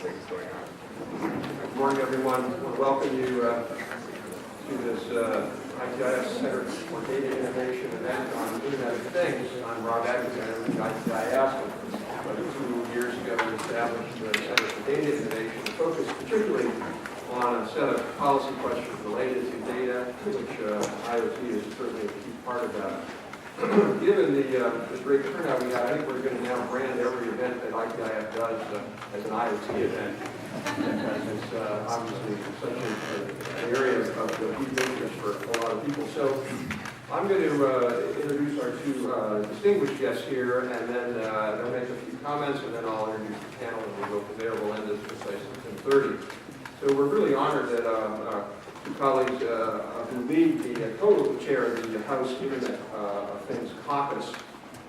things going on. Good morning, everyone. I want to welcome you to this ITIS Center for Data Innovation event on Internet of Things. I'm Rob Atkinson with ITIS. 2 years ago, we established the Center for Data Innovation, focused particularly on a set of policy questions related to data, which IoT is certainly a key part of that. Given the great turnout we had, I think we're going to now brand every event that ITIF does as an IoT event, because it's obviously such an area of deep interest for a lot of people. So I'm going to introduce our two distinguished guests here, and then they'll make a few comments, and then I'll introduce the panel, and we'll go from there. We'll end this precisely at 10:30. So we're really honored that two colleagues who lead the co-chair of the House Internet of Things Caucus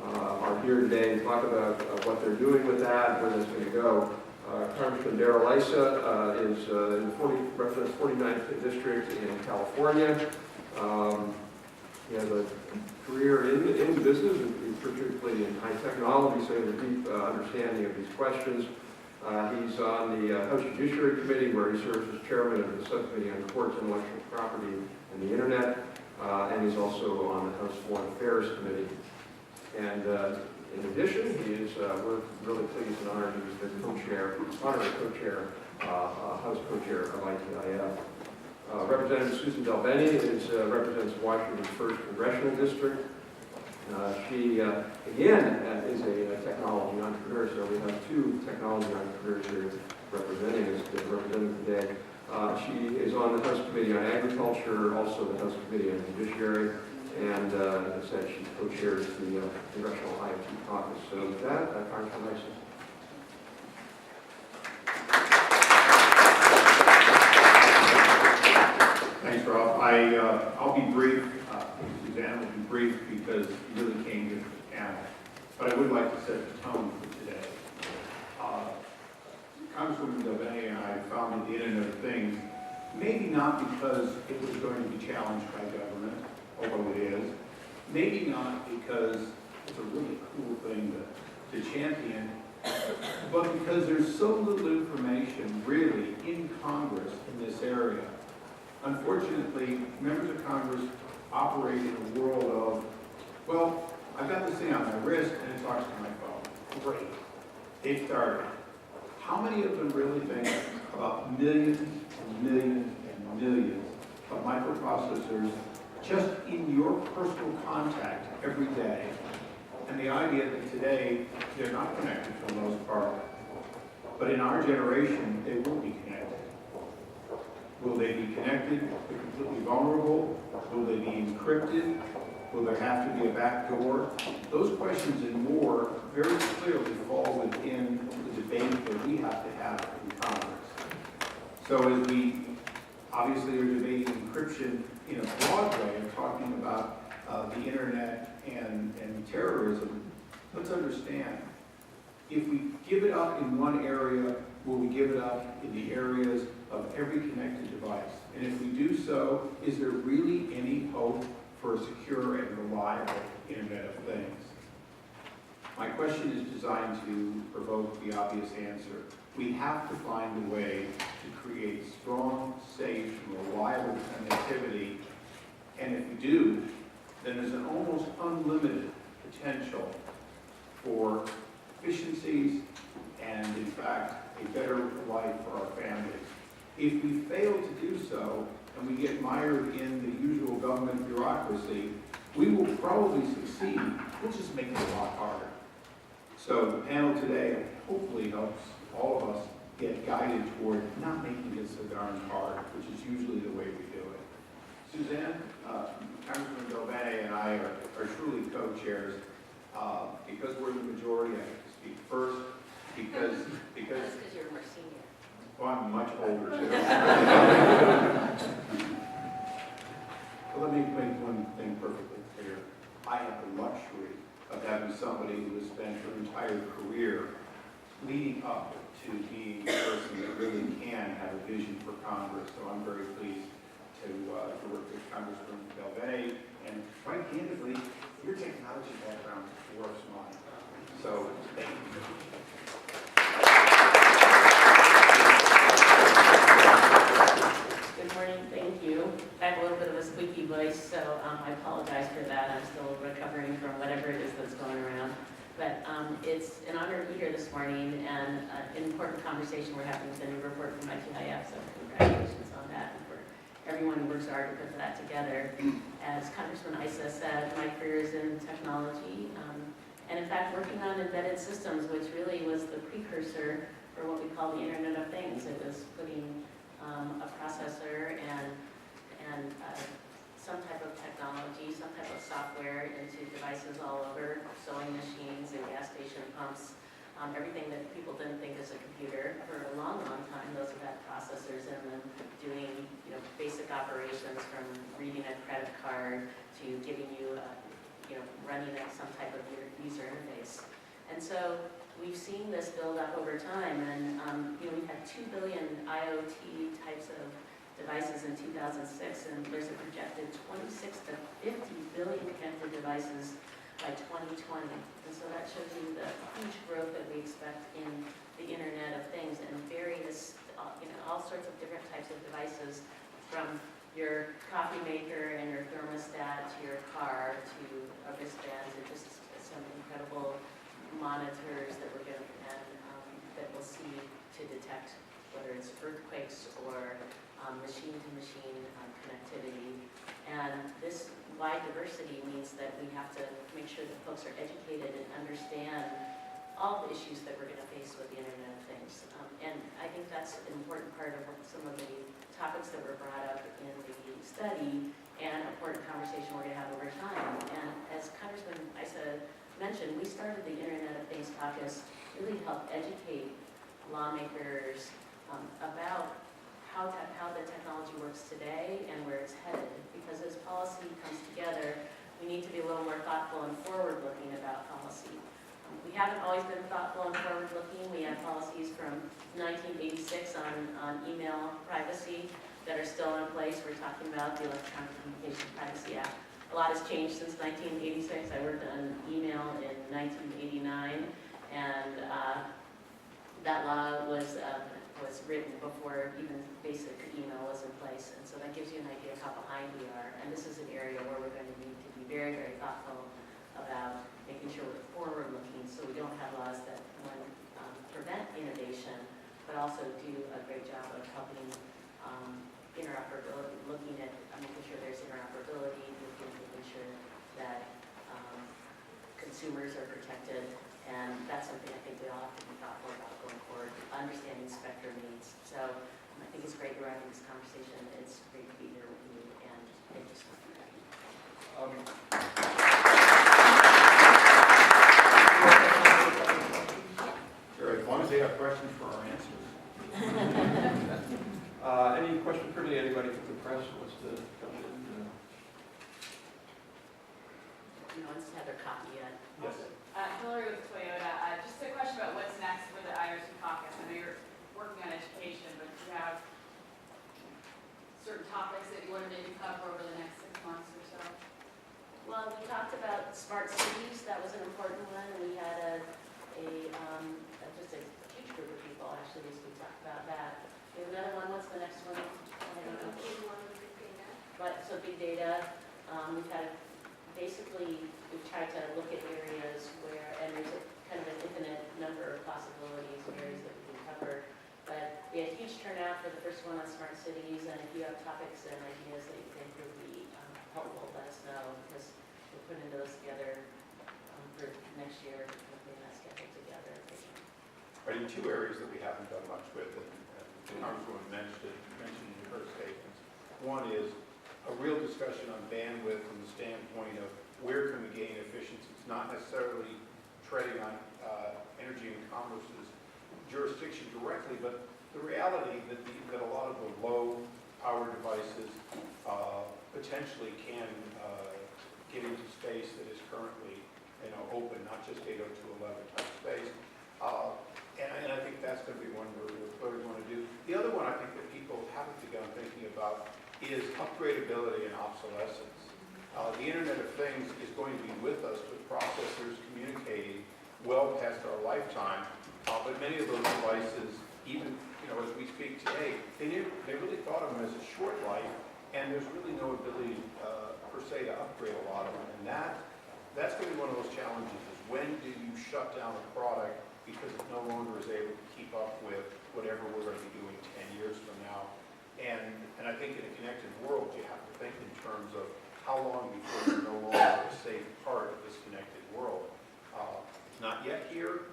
are here today to talk about what they're doing with that, where that's going to go. Congressman Darrell Issa represents 49th District in California. He has a career in business, particularly in high technology, so he has a deep understanding of these questions. He's on the House Judiciary Committee, where he serves as chairman of the Subcommittee on Courts, Intellectual Property, and the Internet, and he's also on the House Foreign Affairs Committee. And in addition, we're really pleased and honored he's the honorary co-chair, House co-chair of ITIF. Representative Susan Delbene represents Washington's 1st Congressional District. She, again, is a technology entrepreneur, so we have two technology entrepreneurs here representing today. She is on the House Committee on Agriculture, also the House Committee on Judiciary, and as I said, she co-chairs the Congressional IoT Caucus. So with that, Congressman Issa. Thanks, Rob. I'll be brief. Suzanne will be brief because you really came here for the panel. But I would like to set the tone for today. Congresswoman Delbene and I founded the Internet of Things, maybe not because it was going to be challenged by government, although it is. Maybe not because it's a really cool thing to champion, but because there's so little information really in Congress in this area. Unfortunately, members of Congress operate in a world of, well, I've got this thing on my wrist and it talks to my phone. Great. They've started. How many of them really think about millions and millions and millions of microprocessors just in your personal contact every day? And the idea that today they're not connected for the most part, but in our generation they will be connected. Will they be connected but completely vulnerable? Will they be encrypted? Will there have to be a backdoor? Those questions and more very clearly fall within the debate that we have to have in Congress. So as we obviously are debating encryption in a broad way and talking about the internet and terrorism, let's understand, if we give it up in one area, will we give it up in the areas of every connected device? And if we do so, is there really any hope for a secure and reliable Internet of Things? My question is designed to provoke the obvious answer. We have to find a way to create strong, safe, and reliable connectivity. And if we do, then there's an almost unlimited potential for efficiencies and, in fact, a better life for our families. If we fail to do so, and we get mired in the usual government bureaucracy, we will probably succeed. We'll just make it a lot harder. So the panel today hopefully helps all of us get guided toward not making it so darn hard, which is usually the way we do it. Suzanne, Congressman Delbene and I are truly co-chairs. Because we're the majority, I have to speak first. Because you're more senior. Well, I'm much older too. Well, let me make one thing perfectly clear. I have the luxury of having somebody who has spent her entire career leading up to being a person that really can have a vision for Congress. So I'm very pleased to work with Congressman Delbene, and quite candidly, your technology background dwarfs mine. So thank you. It's an honor to be here this morning, and an important conversation we're having with a new report from ITIF, so congratulations on that, and for everyone who works hard to put that together. As Congressman Issa said, my career is in technology, and in fact working on embedded systems, which really was the precursor for what we call the Internet of Things. It was putting a processor and some type of technology, some type of software into devices all over, sewing machines and gas station pumps, everything that people didn't think is a computer. For a long, long time, those have had processors in them doing, basic operations from reading a credit card to giving you, running some type of user interface. And so we've seen this build up over time, and we've had 2 billion IoT types of devices in 2006, and there's a projected 26 to 50 billion connected devices by 2020. And so that shows you the huge growth that we expect in the Internet of Things, and various, all sorts of different types of devices, from your coffee maker and your thermostat to your car to a wristband to just some incredible monitors that we're going to, that we'll see to detect whether it's earthquakes or machine-to-machine connectivity. And this wide diversity means that we have to make sure that folks are educated and understand all the issues that we're going to face with the Internet of Things. And I think that's an important part of some of the topics that were brought up in the study, and an important conversation we're going to have over time. And as Congressman Issa mentioned, we started the Internet of Things Caucus really to help educate lawmakers about how the technology works today and where it's headed. Because as policy comes together, we need to be a little more thoughtful and forward-looking about policy. We haven't always been thoughtful and forward-looking. We have policies from 1986 on email privacy that are still in place. We're talking about the Electronic Communications Privacy Act. A lot has changed since 1986. I worked on email in 1989, and that law was written before even basic email was in place. And so that gives you an idea of how behind we are. And this is an area where we're going to need to be very, very thoughtful about making sure we're forward-looking, so we don't have laws that prevent innovation, but also do a great job of helping interoperability, looking at making sure there's interoperability, making sure that consumers are protected, and that's something I think we all have to be thoughtful about going forward, understanding spectrum needs. So I think it's great you're having this conversation. It's great to be here with you, and thank you so much for having me. Sure, as long as they have questions for our answers. Any questions for me? Anybody from the press wants to come in? No one's had their copy yet. Yes. Hillary with Toyota. Just a question about what's next for the IoT Caucus. I know you're working on education, but do you have certain topics that you want to maybe cover over the next 6 months or so? Well, we talked about smart cities. That was an important one. We had just a huge group of people actually this week talk about that. We have another one. What's the next one? I don't know. But so big data. We've had we've tried to look at areas where, and there's a kind of an infinite number of possibilities of areas that we can cover. But we had a huge turnout for the first one on smart cities, and if you have topics and ideas that you think would be helpful, let us know, because we're putting those together for next year, putting that schedule together. Right, in 2 areas that we haven't done much with, and the Congresswoman mentioned in her statements. One is a real discussion on bandwidth from the standpoint of where can we gain efficiencies, not necessarily treading on Energy and Commerce's jurisdiction directly, but the reality that a lot of the low-power devices potentially can get into space that is currently open, not just 802.11 type space. And I think that's going to be one we're clearly going to do. The other one I think that people haven't begun thinking about is upgradability and obsolescence. The Internet of Things is going to be with us with processors communicating well past our lifetime, but many of those devices, even as we speak today, they really thought of them as a short life, and there's really no ability per se to upgrade a lot of them. And that's going to be one of those challenges as when do you shut down a product because it no longer is able to keep up with whatever we're going to be doing 10 years from now? And I think in a connected world, you have to think in terms of how long before you're no longer a safe part of this connected world. It's not yet here.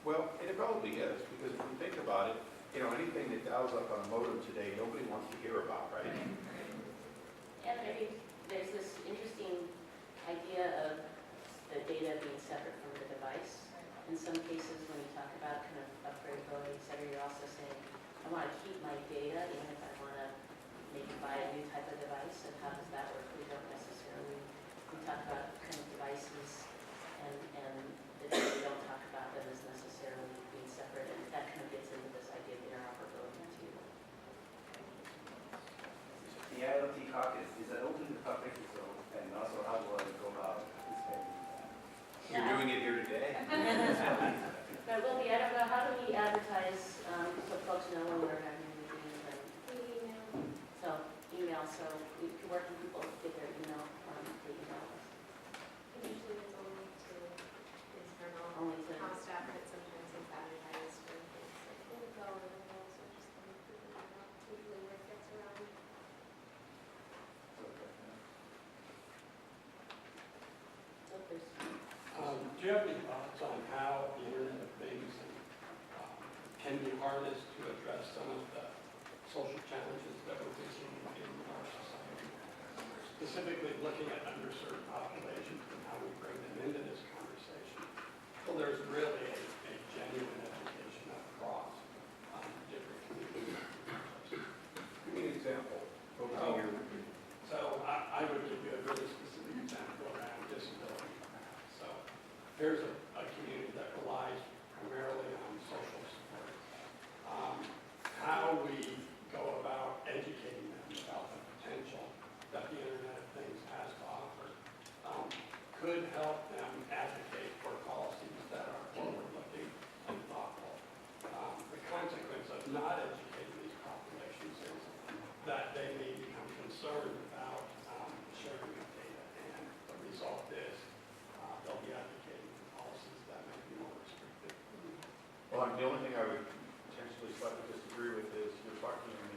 Well, it probably is, because if you think about it, you know, anything that dials up on a modem today, nobody wants to hear about, right? And I think there's this interesting idea of the data being separate from the device. In some cases, when you talk about kind of upgradability, et cetera, you're also saying, I want to keep my data, even if I want to maybe buy a new type of device, and how does that work? We don't necessarily, we talk about kind of devices, and the data we don't talk about them as necessarily being separate, and that kind of gets into this idea of interoperability too. The IoT Caucus, is that open to the public, so, and also how do I go about participating in that? You're doing it here today. But it will be, I don't know, how do we advertise, so folks know when we're having meetings and so email, so we can work with people to get their email, the email list. Usually it's only to internal Only to, staff, but sometimes it's advertised for things like info and then also just usually where it gets around. so if there's, Do you have any thoughts on how the Internet of Things can be harnessed to address some of the social challenges that we're facing in our society? Specifically looking at underserved populations and how we bring them into this conversation. So there's really a genuine education across different communities. Give me an example. Oh. So I would give you a really specific example around disability. So here's a community that relies primarily on social support. How we go about educating them about the potential that the Internet of Things has to offer could help them advocate for policies that are forward-looking and thoughtful. The consequence of not educating these populations is that they may become concerned about sharing of data, and the result is they'll be advocating for policies that may be more restrictive. Well, the only thing I would potentially slightly disagree with is you're talking in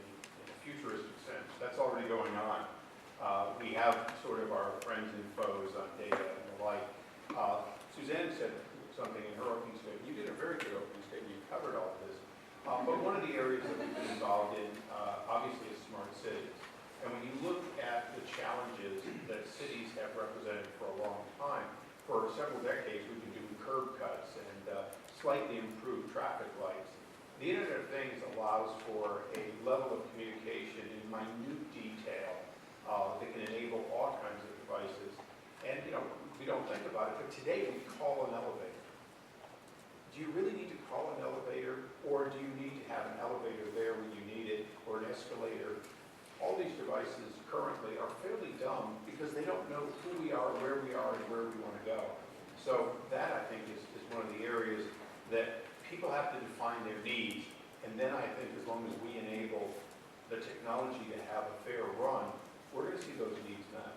a futuristic sense. That's already going on. We have sort of our friends and foes on data and the like. Suzanne said something in her opening statement. You did a very good opening statement. You covered all of this. But one of the areas that we've been involved in, obviously, is smart cities. And when you look at the challenges that cities have represented for a long time, for several decades, we've been doing curb cuts and slightly improved traffic lights. The Internet of Things allows for a level of communication in minute detail that can enable all kinds of devices. And, you know, we don't think about it, but today we call an elevator. Do you really need to call an elevator, or do you need to have an elevator there when you need it, or an escalator? All these devices currently are fairly dumb because they don't know who we are, and where we want to go. So that, I think, is one of the areas that people have to define their needs. And then I think as long as we enable the technology to have a fair run, we're going to see those needs met.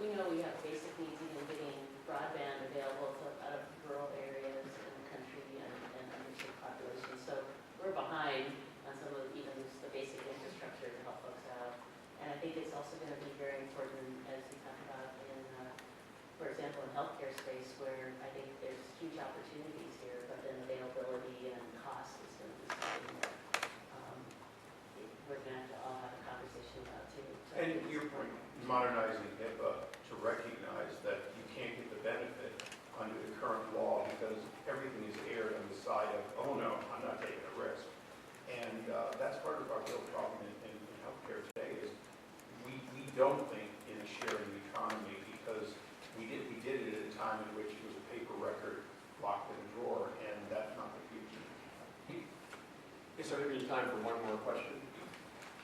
we know we have basic needs, even getting broadband available to out of rural areas and country and underserved populations. So we're behind on some of even just the basic infrastructure to help folks out. And I think it's also going to be very important as we talk about in, for example, in healthcare space, where I think there's huge opportunities here, but then availability and cost is going to be something that we're going to have to all have a conversation about too. So And to your point, modernizing HIPAA to recognize that you can't get the benefit under the current law because everything is aired on the side of, oh no, I'm not taking a risk. And that's part of our real problem in healthcare today is we don't think in a sharing economy because we did it at a time in which it was a paper record locked in a drawer, and that's not the future. Is there any time for one more question?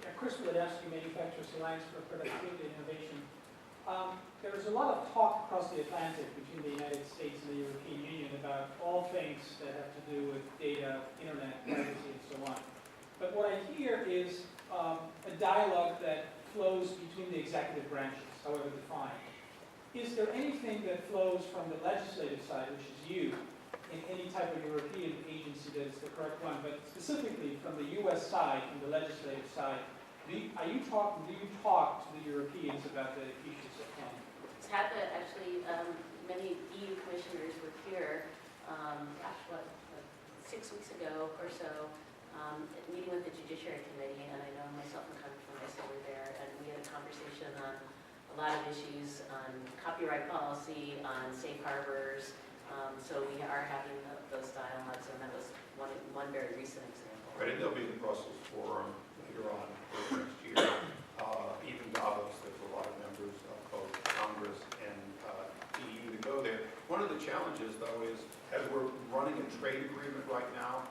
Yeah, Chris Wladowski, Manufacturers Alliance for Productivity and Innovation. There is a lot of talk across the Atlantic between the United States and the European Union about all things that have to do with data, internet, privacy, and so on. But what I hear is a dialogue that flows between the executive branches, however defined. is there anything that flows from the legislative side, which is you, in any type of European agency that is the correct one, but specifically from the US side, from the legislative side, do you talk to the Europeans about the issues at hand? It's had the, actually, many EU commissioners were here, 6 weeks ago or so, meeting with the Judiciary Committee, and I know myself and Congressman Issa were there, and we had a conversation on a lot of issues on copyright policy, on safe harbors, so we are having those dialogues, and that was one very recent example. Right, and there'll be the Brussels Forum later on next year. Even Davos, there's a lot of members of both Congress and EU to go there. One of the challenges, though, is as we're running a trade agreement right now,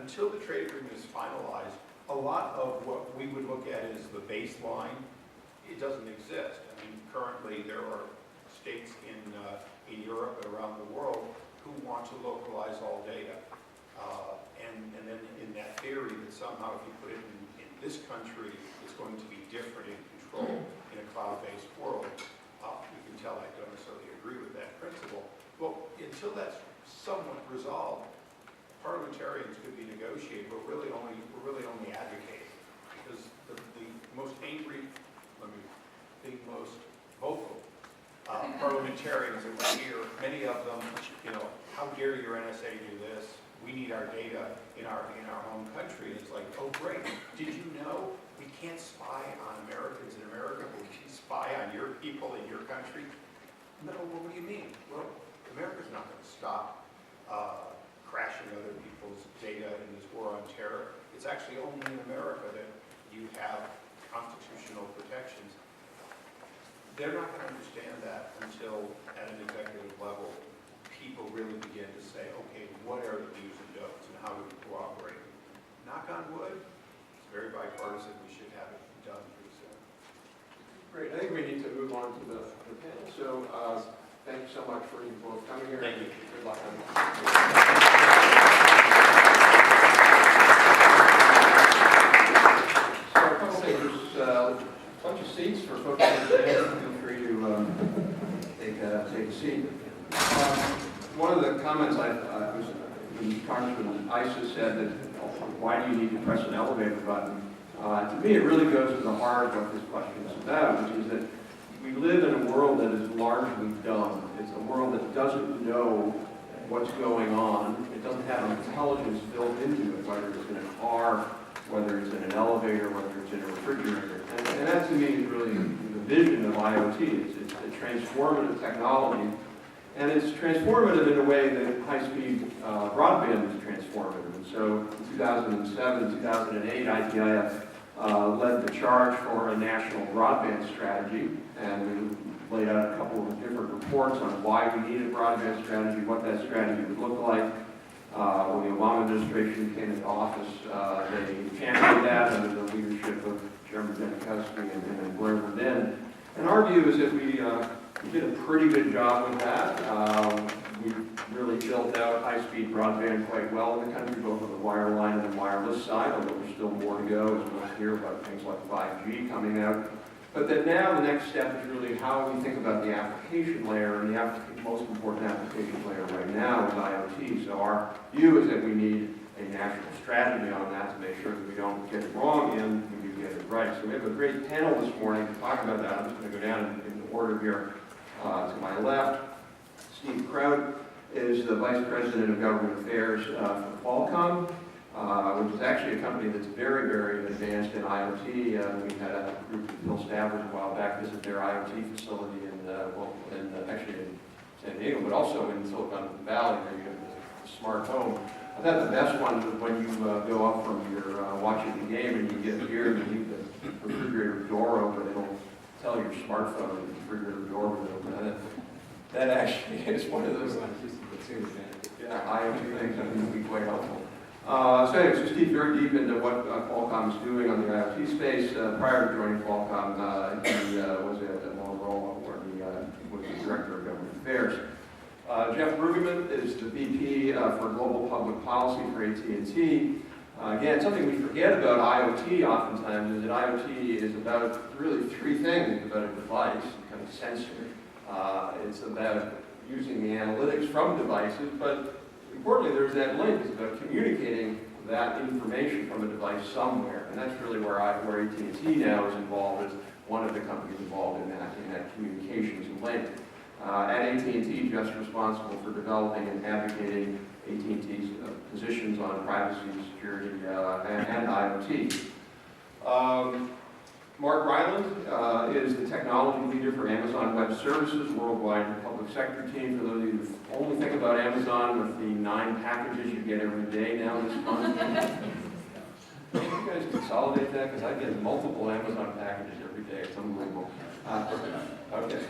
until the trade agreement is finalized, a lot of what we would look at as the baseline, it doesn't exist. I mean, currently there are states in Europe and around the world who want to localize all data. And then in that theory that somehow if you put it in this country, it's going to be different in control in a cloud-based world. You can tell I don't necessarily agree with that principle. Well, until that's somewhat resolved, parliamentarians could be negotiating, but we're really only advocating, because the most angry, the most vocal parliamentarians that we hear, many of them, how dare your NSA do this? We need our data in our home country. And it's like, oh great, did you know we can't spy on Americans in America, but we can spy on your people in your country? No, well, what do you mean? Well, America's not going to stop crashing other people's data in this war on terror. It's actually only in America that you have constitutional protections. They're not going to understand that until at an executive level, people really begin to say, okay, what are the do's and don'ts and how do we cooperate? Knock on wood, it's very bipartisan. We should have it done pretty soon. Great. I think we need to move on to the panel. So thank you so much for you both coming here. Thank you. Good luck on this. So a couple things. There's a bunch of seats for folks to stand. Feel free to take a seat. One of the comments Congressman Issa said that, why do you need to press an elevator button? To me, it really goes to the heart of what this question is about, which is that we live in a world that is largely dumb. It's a world that doesn't know what's going on. It doesn't have intelligence built into it, whether it's in a car, whether it's in an elevator, whether it's in a refrigerator. And that, to me, is really the vision of IoT. It's a transformative technology. And it's transformative in a way that high-speed broadband is transformative. And so in 2007, 2008, ITIF led the charge for a national broadband strategy, and we laid out a couple of different reports on why we needed a broadband strategy, what that strategy would look like. When the Obama administration came into office, they championed that under the leadership of Chairman Janikowski and Blair Verdin. And our view is that we did a pretty good job with that. We really built out high-speed broadband quite well in the country, both on the wireline and the wireless side, although there's still more to go, as we'll hear about things like 5G coming out. But that now the next step is really how we think about the application layer, and the most important application layer right now is IoT. So our view is that we need a national strategy on that to make sure that we don't get it wrong and we do get it right. So we have a great panel this morning to talk about that. I'm just going to go down in order here. To my left, Steve Kraut is the Vice President of Government Affairs for Qualcomm, which is actually a company that's very, very advanced in IoT. We had a group of Phil Stafford a while back visit their IoT facility actually in San Diego, but also in Silicon Valley, where you have the smart home. I thought the best one was when you go up from your watching the game and you get here and leave the refrigerator door open. It'll tell your smartphone that the refrigerator door was open. That actually is one of those IoT things that can be quite helpful. So anyway, so Steve, very deep into what Qualcomm is doing on the IoT space. Prior to joining Qualcomm, he was at Motorola, where he was the Director of Government Affairs. Jeff Brueggemann is the VP for Global Public Policy for AT&T. Again, something we forget about IoT oftentimes is that IoT is about really three things. It's about a device, kind of sensor. It's about using the analytics from devices, but importantly, there's that link. It's about communicating that information from a device somewhere, and that's really where AT&T now is involved as one of the companies involved in that communications link. At AT&T, just responsible for developing and advocating AT&T's positions on privacy, security, and IoT. Mark Ryland is the technology leader for Amazon Web Services worldwide public sector team. For those of you who only think about Amazon with the 9 packages you get every day now this month. Can you guys consolidate that? Because I get multiple Amazon packages every day. It's unbelievable. Okay.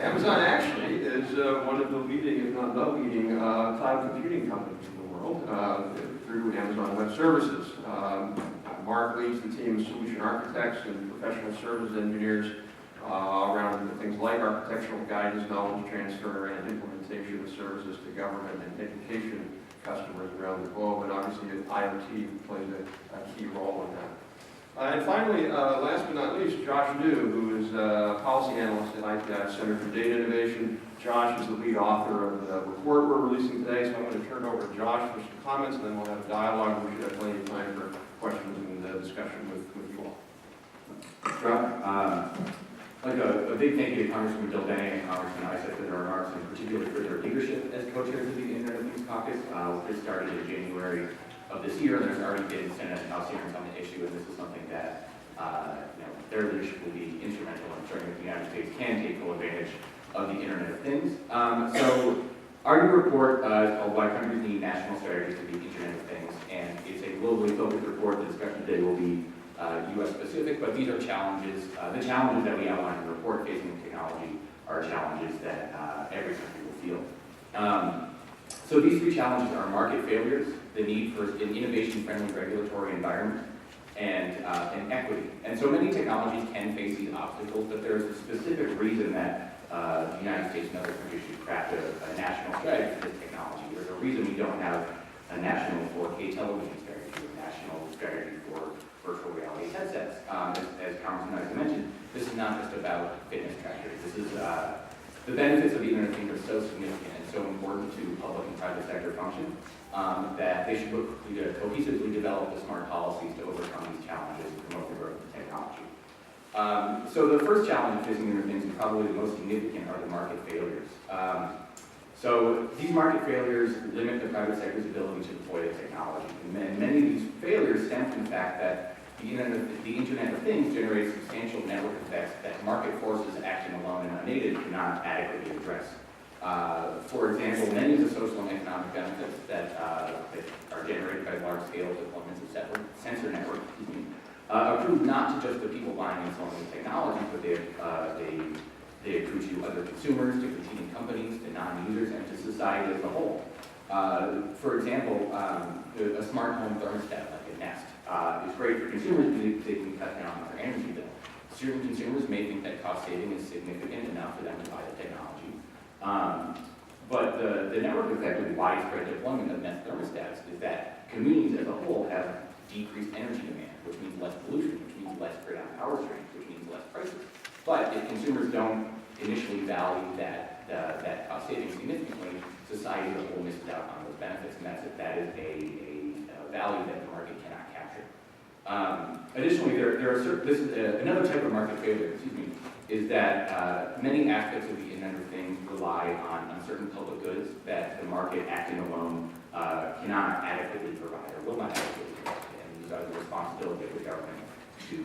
Amazon actually is one of the leading, if not the leading, cloud computing companies in the world through Amazon Web Services. Mark leads the team of solution architects and professional service engineers around things like architectural guidance, knowledge transfer, and implementation of services to government and education customers around the globe. And obviously, IoT plays a key role in that. And finally, last but not least, Josh New, who is a policy analyst at ITI Center for Data Innovation. Josh is the lead author of the report we're releasing today, so I'm going to turn it over to Josh for some comments, and then we'll have a dialogue. We should have plenty of time for questions and discussion with you all. Rob, like a big thank you to Congressman Bill Benning and Congressman Isaac for their remarks, and particularly for their leadership as co-chairs of the Internet of Things Caucus. This started in January of this year, and there's already been Senate and House hearings on the issue, and this is something that their leadership will be instrumental in ensuring that the United States can take full advantage of the Internet of Things. So our new report is called Why Countries Need National Strategies for the Internet of Things, and it's a globally focused report. The discussion today will be U.S. specific, but these are challenges. The challenges that we outline in the report facing technology are challenges that every country will feel. So these 3 challenges are market failures, the need for an innovation-friendly regulatory environment, and equity. And so many technologies can face these obstacles, but there's a specific reason that the United States and other countries should craft a national strategy for this technology. There's a reason we don't have a national 4K television strategy, a national strategy for virtual reality headsets. As Congressman Isaac mentioned, this is not just about fitness trackers. This is the benefits of the Internet of Things are so significant and so important to public and private sector function that they should look quickly to cohesively develop the smart policies to overcome these challenges and promote the growth of technology. So the first challenge facing Internet of Things, and probably the most significant, are the market failures. So these market failures limit the private sector's ability to deploy the technology. And many of these failures stem from the fact that the Internet of Things generates substantial network effects that market forces acting alone and unaided cannot adequately address. For example, many of the social and economic benefits that are generated by large-scale deployments of sensor networks accrue not to just the people buying and selling the technology, but they accrue to other consumers, to competing companies, to non-users, and to society as a whole. For example, a smart home thermostat like a Nest is great for consumers because they can cut down on their energy bill. Certain consumers may think that cost saving is significant enough for them to buy the technology. But the network effect of widespread deployment of Nest thermostats is that communities as a whole have decreased energy demand, which means less pollution, which means less grid on power strains, which means less prices. But if consumers don't initially value that cost saving significantly, society as a whole misses out on those benefits, and that is a value that the market cannot capture. Additionally, another type of market failure, is that many aspects of the Internet of Things rely on certain public goods that the market acting alone cannot adequately provide or will not adequately provide. And these are the responsibility of the government to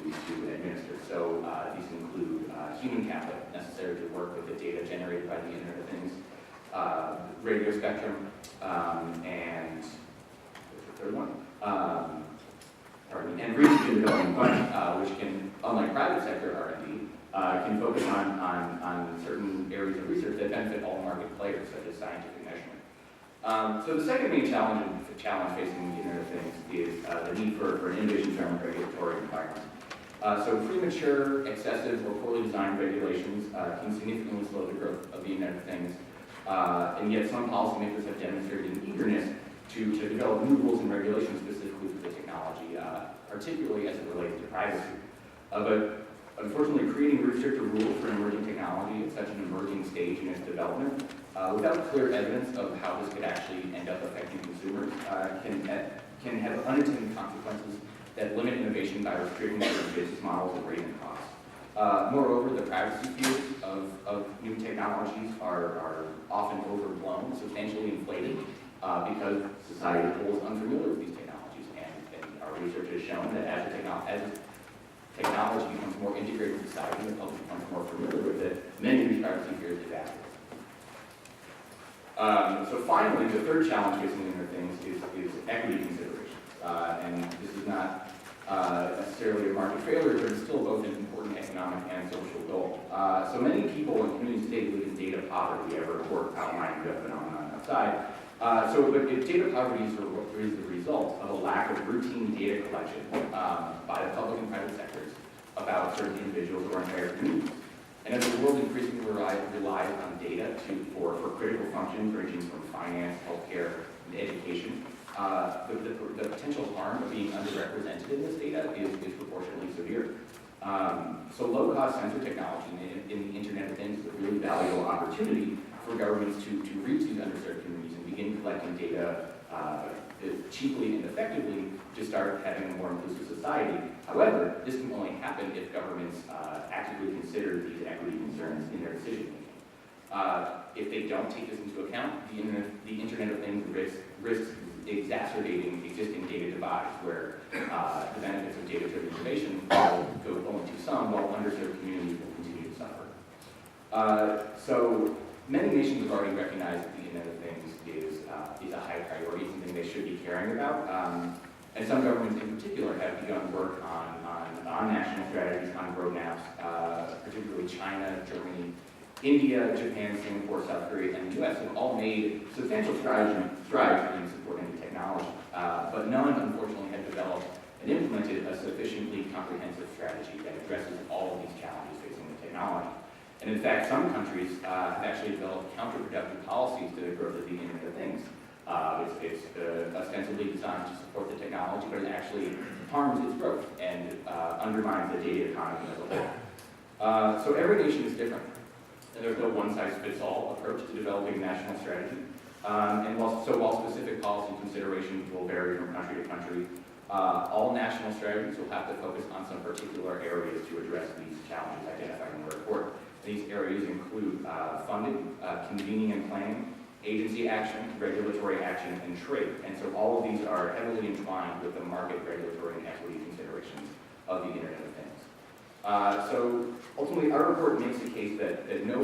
administer. So these include human capital necessary to work with the data generated by the Internet of Things, radio spectrum, and what's the third one? And research and development funding, which can, unlike private sector R&D, can focus on certain areas of research that benefit all market players, such as scientific measurement. So the second main challenge facing the Internet of Things is the need for an innovation-friendly regulatory environment. So premature, excessive, or poorly designed regulations can significantly slow the growth of the Internet of Things, and yet some policymakers have demonstrated an eagerness to develop new rules and regulations specifically for the technology, particularly as it relates to privacy. But Unfortunately, creating restrictive rules for emerging technology at such an emerging stage in its development, without clear evidence of how this could actually end up affecting consumers, can have unintended consequences that limit innovation by restricting certain business models and raising costs. Moreover, the privacy fears of new technologies are often overblown, substantially inflated, because society as a whole is unfamiliar with these technologies. And our research has shown that as technology becomes more integrated with society and the public becomes more familiar with it, many of these privacy fears evaporate. So finally, the third challenge facing the Internet of Things is equity considerations. And this is not necessarily a market failure, but it's still both an important economic and social goal. So many people in communities today live in data poverty. We have a report outlining the phenomenon outside. But if data poverty is the result of a lack of routine data collection by the public and private sectors about certain individuals or entire communities. And as the world increasingly relies on data for critical functions ranging from finance, healthcare, and education, the potential harm of being underrepresented in this data is proportionately severe. So low-cost sensor technology in the Internet of Things is a really valuable opportunity for governments to reach these underserved communities and begin collecting data cheaply and effectively to start having a more inclusive society. However, this can only happen if governments actively consider these equity concerns in their decision-making. If they don't take this into account, the Internet of Things risks exacerbating existing data divides, where the benefits of data-driven innovation will go only to some, while underserved communities will continue to suffer. So many nations have already recognized that the Internet of Things is a high priority, something they should be caring about. And some governments in particular have begun work on national strategies, on roadmaps, particularly China, Germany, India, Japan, Singapore, South Korea, and the US have all made substantial strides in supporting the technology. But none, unfortunately, have developed and implemented a sufficiently comprehensive strategy that addresses all of these challenges facing the technology. And in fact, some countries have actually developed counterproductive policies to the growth of the Internet of Things. It's ostensibly designed to support the technology, but it actually harms its growth and undermines the data economy as a whole. So every nation is different, and there's no one-size-fits-all approach to developing a national strategy. And while specific policy considerations will vary from country to country, all national strategies will have to focus on some particular areas to address these challenges identified in the report. These areas include funding, convening and planning, agency action, regulatory action, and trade. And so all of these are heavily entwined with the market, regulatory, and equity considerations of the Internet of Things. So ultimately, our report makes the case that no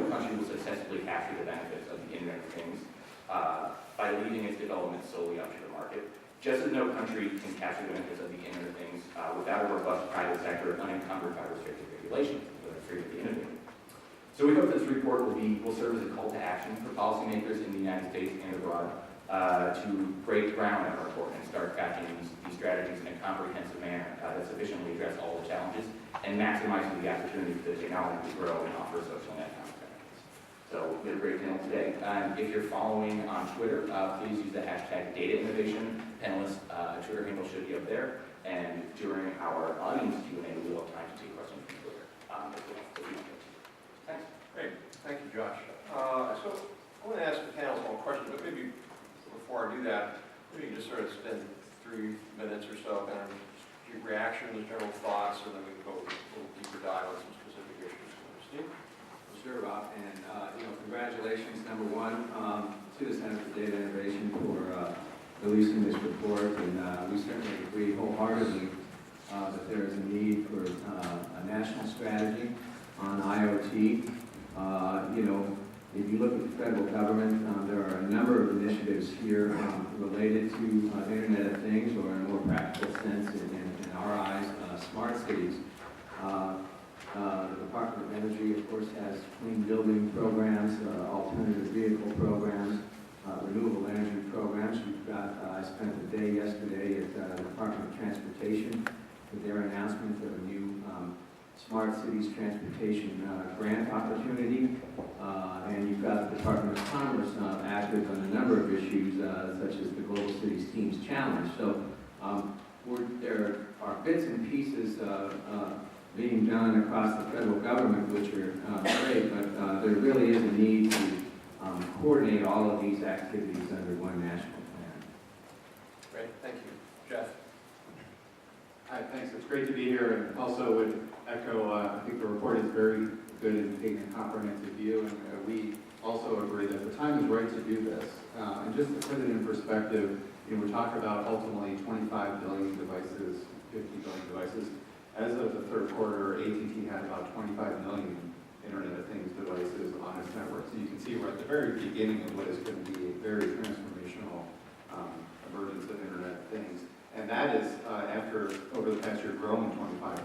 country will successfully capture the benefits of the Internet of Things by leaving its development solely up to the market, just as no country can capture the benefits of the Internet of Things without a robust private sector unencumbered by restrictive regulations, whether it's free to be innovative. So we hope this report will serve as a call to action for policymakers in the United States and abroad to break ground in our report and start crafting these strategies in a comprehensive manner that sufficiently address all the challenges and maximizes the opportunity for the technology to grow and offer social and economic benefits. So we have a great panel today. If you're following on Twitter, please use the hashtag data innovation. Panelists' Twitter handle should be up there. And during our audience Q&A, we will have time to take questions from Twitter. Thanks. Great. Thank you, Josh. So I want to ask the panel one question, but maybe before I do that, maybe you can just sort of spend 3 minutes or so kind of your reactions, general thoughts, and then we can go a little deeper dive on some specific issues. Steve? Sure, Rob, and congratulations, number one, to the Center for Data Innovation for releasing this report, and we certainly agree wholeheartedly that there is a need for a national strategy on IoT. If you look at the federal government, there are a number of initiatives here related to the Internet of Things, or in a more practical sense, in our eyes, smart cities. The Department of Energy, of course, has clean building programs, alternative vehicle programs, renewable energy programs. We've got, I spent the day yesterday at the Department of Transportation with their announcement of a new Smart Cities Transportation grant opportunity. And you've got the Department of Commerce active on a number of issues, such as the Global Cities Teams Challenge. So there are bits and pieces being done across the federal government, which are great, but there really is a need to coordinate all of these activities under one national plan. Great, thank you. Jeff? Hi, thanks. It's great to be here, and also would echo, I think the report is very good in taking a comprehensive view, and we also agree that the time is right to do this. And just to put it in perspective, we talk about ultimately 25 billion devices, 50 billion devices. As of the third quarter, AT&T had about 25 million Internet of Things devices on its network. So you can see we're at the very beginning of what is going to be a very transformational emergence of Internet of Things. And that is, after, over the past year, growing 25%.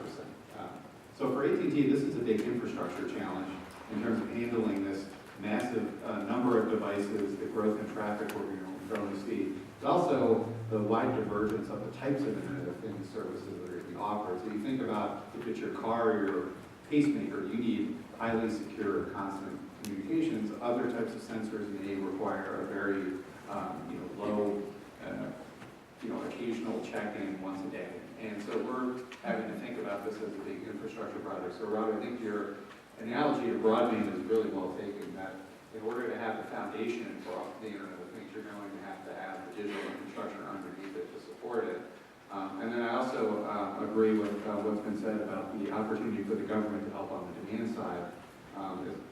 So for AT&T, this is a big infrastructure challenge in terms of handling this massive number of devices, the growth in traffic we're going to see. It's also the wide divergence of the types of Internet of Things services that are being offered. So you think about if it's your car or your pacemaker, you need highly secure, constant communications. Other types of sensors may require a very low, occasional check-in once a day. And so we're having to think about this as a big infrastructure project. So Rob, I think your analogy to broadband is really well taken, that in order to have the foundation for the Internet of Things, you're going to have the digital infrastructure underneath it to support it. And then I also agree with what's been said about the opportunity for the government to help on the demand side,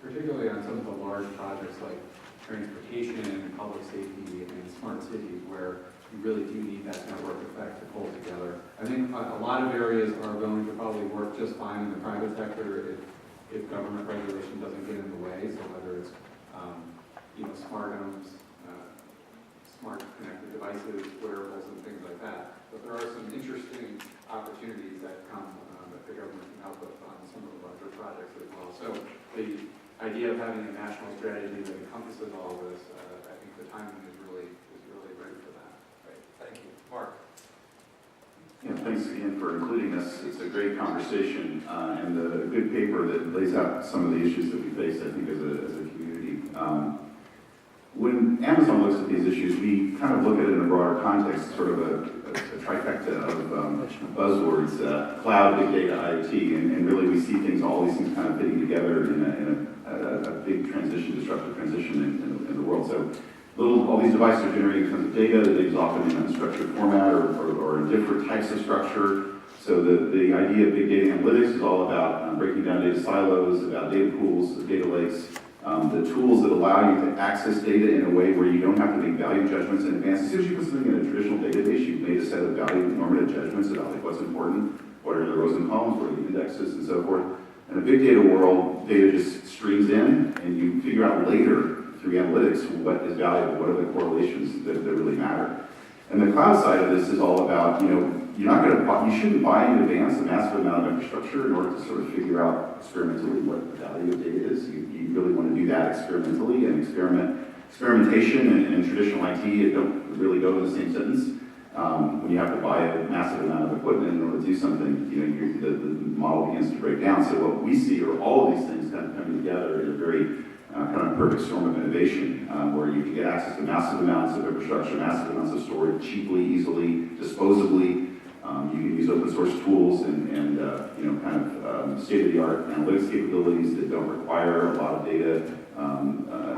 particularly on some of the large projects like transportation, public safety, and smart cities, where you really do need that network effect to pull together. I think a lot of areas are going to probably work just fine in the private sector if government regulation doesn't get in the way. So whether it's smart homes, smart connected devices, wearables, and things like that. But there are some interesting opportunities that come that the government can help with on some of the larger projects as well. So the idea of having a national strategy that encompasses all of this, I think the timing is really ready for that. Great, thank you. Mark? Yeah, thanks again for including us. It's a great conversation and a good paper that lays out some of the issues that we face, I think, as a community. When Amazon looks at these issues, we kind of look at it in a broader context, sort of a trifecta of buzzwords, cloud, big data, IoT, and really we see all these things kind of fitting together in a big transition, disruptive transition in the world. So all these devices are generating tons of data. It is often in unstructured format or in different types of structure. So the idea of big data analytics is all about breaking down data silos, about data pools, data lakes, the tools that allow you to access data in a way where you don't have to make value judgments in advance. As soon as you put something in a traditional database, you've made a set of value normative judgments about what's important, what are the rows and columns, what are the indexes, and so forth. In a big data world, data just streams in, and you figure out later through analytics what is valuable, what are the correlations that really matter. And the cloud side of this is all about, you shouldn't buy in advance a massive amount of infrastructure in order to sort of figure out experimentally what the value of data is. You really want to do that experimentally, and experimentation and traditional IT don't really go in the same sentence. When you have to buy a massive amount of equipment in order to do something, the model begins to break down. So what we see are all of these things kind of coming together in a very kind of perfect storm of innovation, where you can get access to massive amounts of infrastructure, massive amounts of storage, cheaply, easily, disposably. You can use open source tools and state-of-the-art analytics capabilities that don't require a lot of data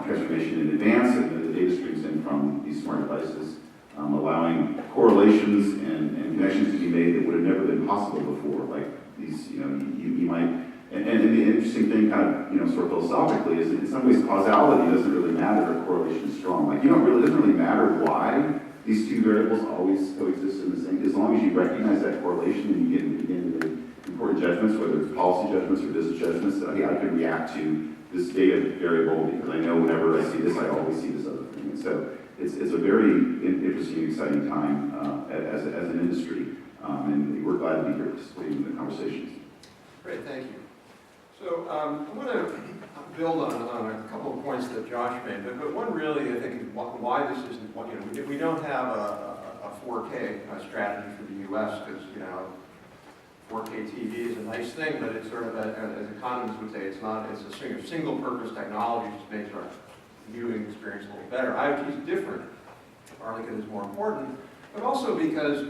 transformation in advance, and then the data streams in from these smart devices, allowing correlations and connections to be made that would have never been possible before. Like these, you might. And the interesting thing, sort of philosophically, is that in some ways causality doesn't really matter if correlation is strong. Like, it doesn't really matter why these two variables always coexist in the same, as long as you recognize that correlation and you begin to make important judgments, whether it's policy judgments or business judgments, that I can react to this data variable because I know whenever I see this, I always see this other thing. And so it's a very interesting, exciting time as an industry, and we're glad to be here participating in the conversations. Great, thank you. So I want to build on a couple of points that Josh made, but one really, I think, is why this isn't, we don't have a 4K strategy for the U.S. because, 4K TV is a nice thing, but it's sort of, as economists would say, it's a single-purpose technology, just makes our viewing experience a little better. IoT is different, partly because it's more important, but also because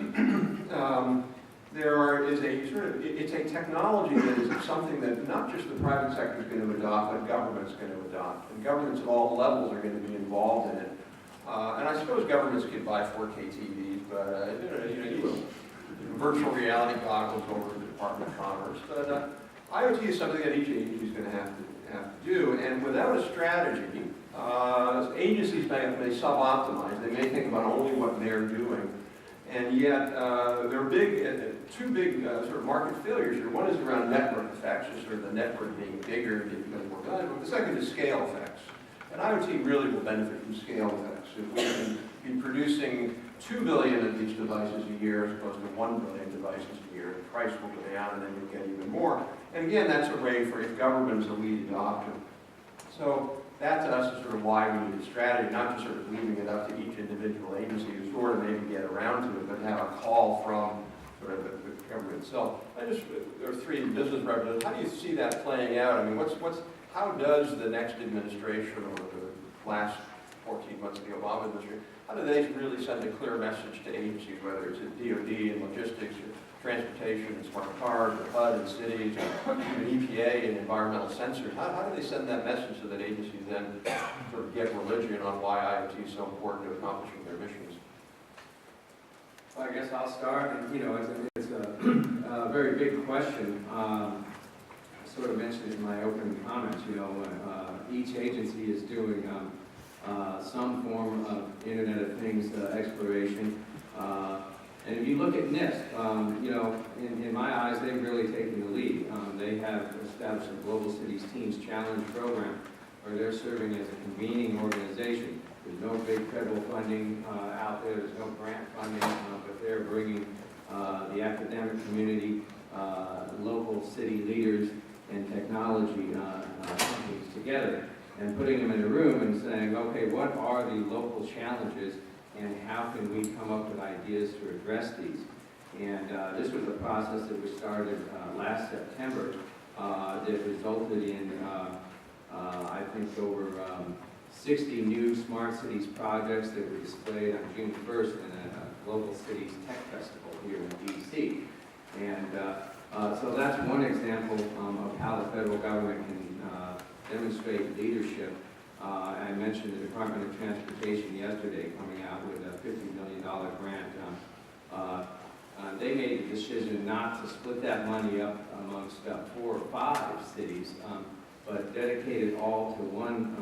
it's a technology that is something that not just the private sector is going to adopt, but government's going to adopt. And governments at all levels are going to be involved in it. And I suppose governments could buy 4K TVs, but virtual reality goggles over to the Department of Commerce. But IoT is something that each agency is going to have to do. And without a strategy, agencies may sub-optimize. They may think about only what they're doing. And yet, there are two big sort of market failures here. One is around network effects, just sort of the network being bigger and getting more valuable. The second is scale effects. And IoT really will benefit from scale effects. If we can be producing 2 billion of these devices a year as opposed to 1 billion devices a year, the price will go down and then you'll get even more. And again, that's a way for if government is a lead adopter. So that to us is sort of why we need a strategy, not just sort of leaving it up to each individual agency to sort of maybe get around to it, but have a call from sort of the government itself. There are three business representatives. How do you see that playing out? I mean, how does the next administration or the last 14 months of the Obama administration, how do they really send a clear message to agencies, whether it's at DOD and logistics, or transportation and smart cars, or HUD and cities, or even EPA and environmental sensors? How do they send that message so that agencies then sort of get religion on why IoT is so important to accomplishing their missions? Well, I guess I'll start, and it's a very big question. I sort of mentioned it in my opening comments. Each agency is doing some form of Internet of Things exploration. And if you look at NIST, in my eyes, they've really taken the lead. They have established a Global Cities Teams Challenge program where they're serving as a convening organization. There's no big federal funding out there, there's no grant funding, but they're bringing the academic community, local city leaders, and technology companies together and putting them in a room and saying, okay, what are the local challenges and how can we come up with ideas to address these? And this was a process that was started last September that resulted in, I think, over 60 new smart cities projects that were displayed on June 1st in a Global Cities Tech Festival here in DC. And so that's one example of how the federal government can demonstrate leadership. I mentioned the Department of Transportation yesterday coming out with a $50 million grant. They made the decision not to split that money up amongst 4 or 5 cities, but dedicate it all to one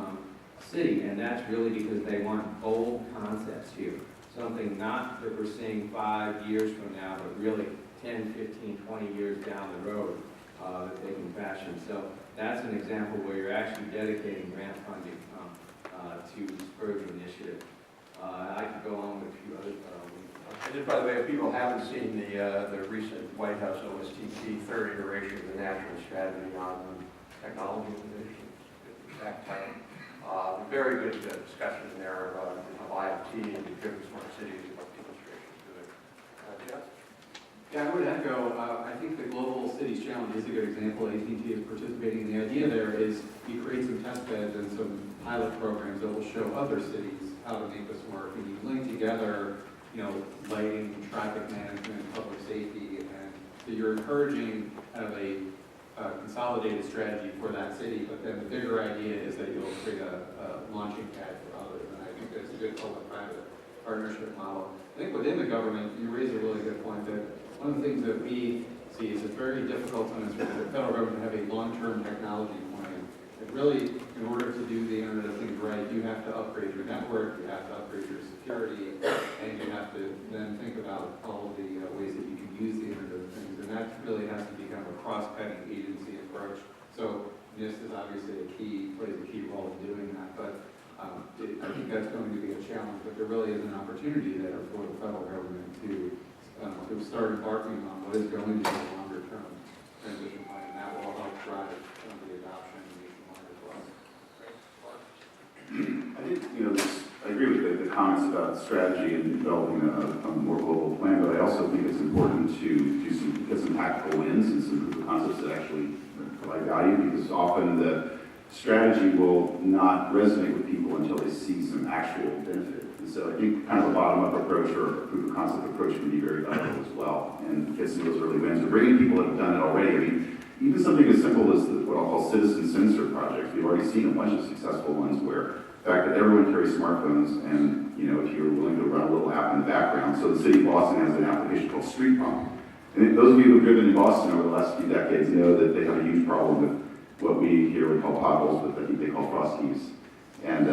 city, and that's really because they want bold concepts here. Something not that we're seeing 5 years from now, but really 10, 15, 20 years down the road that they can fashion. So that's an example where you're actually dedicating grant funding to spur the initiative. I could go on with a few others. And just by the way, if people haven't seen the recent White House OSTP third iteration of the National Strategy on Technology Innovation, very good discussion there of IoT and driven smart cities and what demonstrations do it. Jeff? Yeah, I would echo, I think the Global Cities Challenge is a good example. AT&T is participating. The idea there is you create some test beds and some pilot programs that will show other cities how to make this work. And you link together, lighting, traffic management, public safety, and so you're encouraging kind of a consolidated strategy for that city. But then the bigger idea is that you'll create a launching pad for others. And I think that's a good public-private partnership model. I think within the government, you raise a really good point that one of the things that we see is it's very difficult sometimes for the federal government to have a long-term technology plan. It really, in order to do the Internet of Things right, you have to upgrade your network, you have to upgrade your security, and you have to then think about all of the ways that you can use the Internet of Things. And that really has to be kind of a cross-cutting agency approach. So NIST is obviously plays a key role in doing that. But I think that's going to be a challenge. But there really is an opportunity there for the federal government to start embarking on what is going to be a longer-term transition plan, and that will help drive some of the adoption nationwide as well. I think, I agree with the comments about strategy and developing a more global plan, but I also think it's important to get some tactical wins and some proof of concepts that actually provide value, because often the strategy will not resonate with people until they see some actual benefit. And so I think kind of a bottom-up approach or a proof of concept approach can be very valuable as well, and get some of those early wins. We're bringing people that have done it already. I mean, even something as simple as what I'll call citizen sensor projects. We've already seen a bunch of successful ones where the fact that everyone carries smartphones, and if you're willing to run a little app in the background. So the city of Boston has an application called Street Pump. And those of you who have driven in Boston over the last few decades know that they have a huge problem with what we here would call potholes, but I think they call frosties. And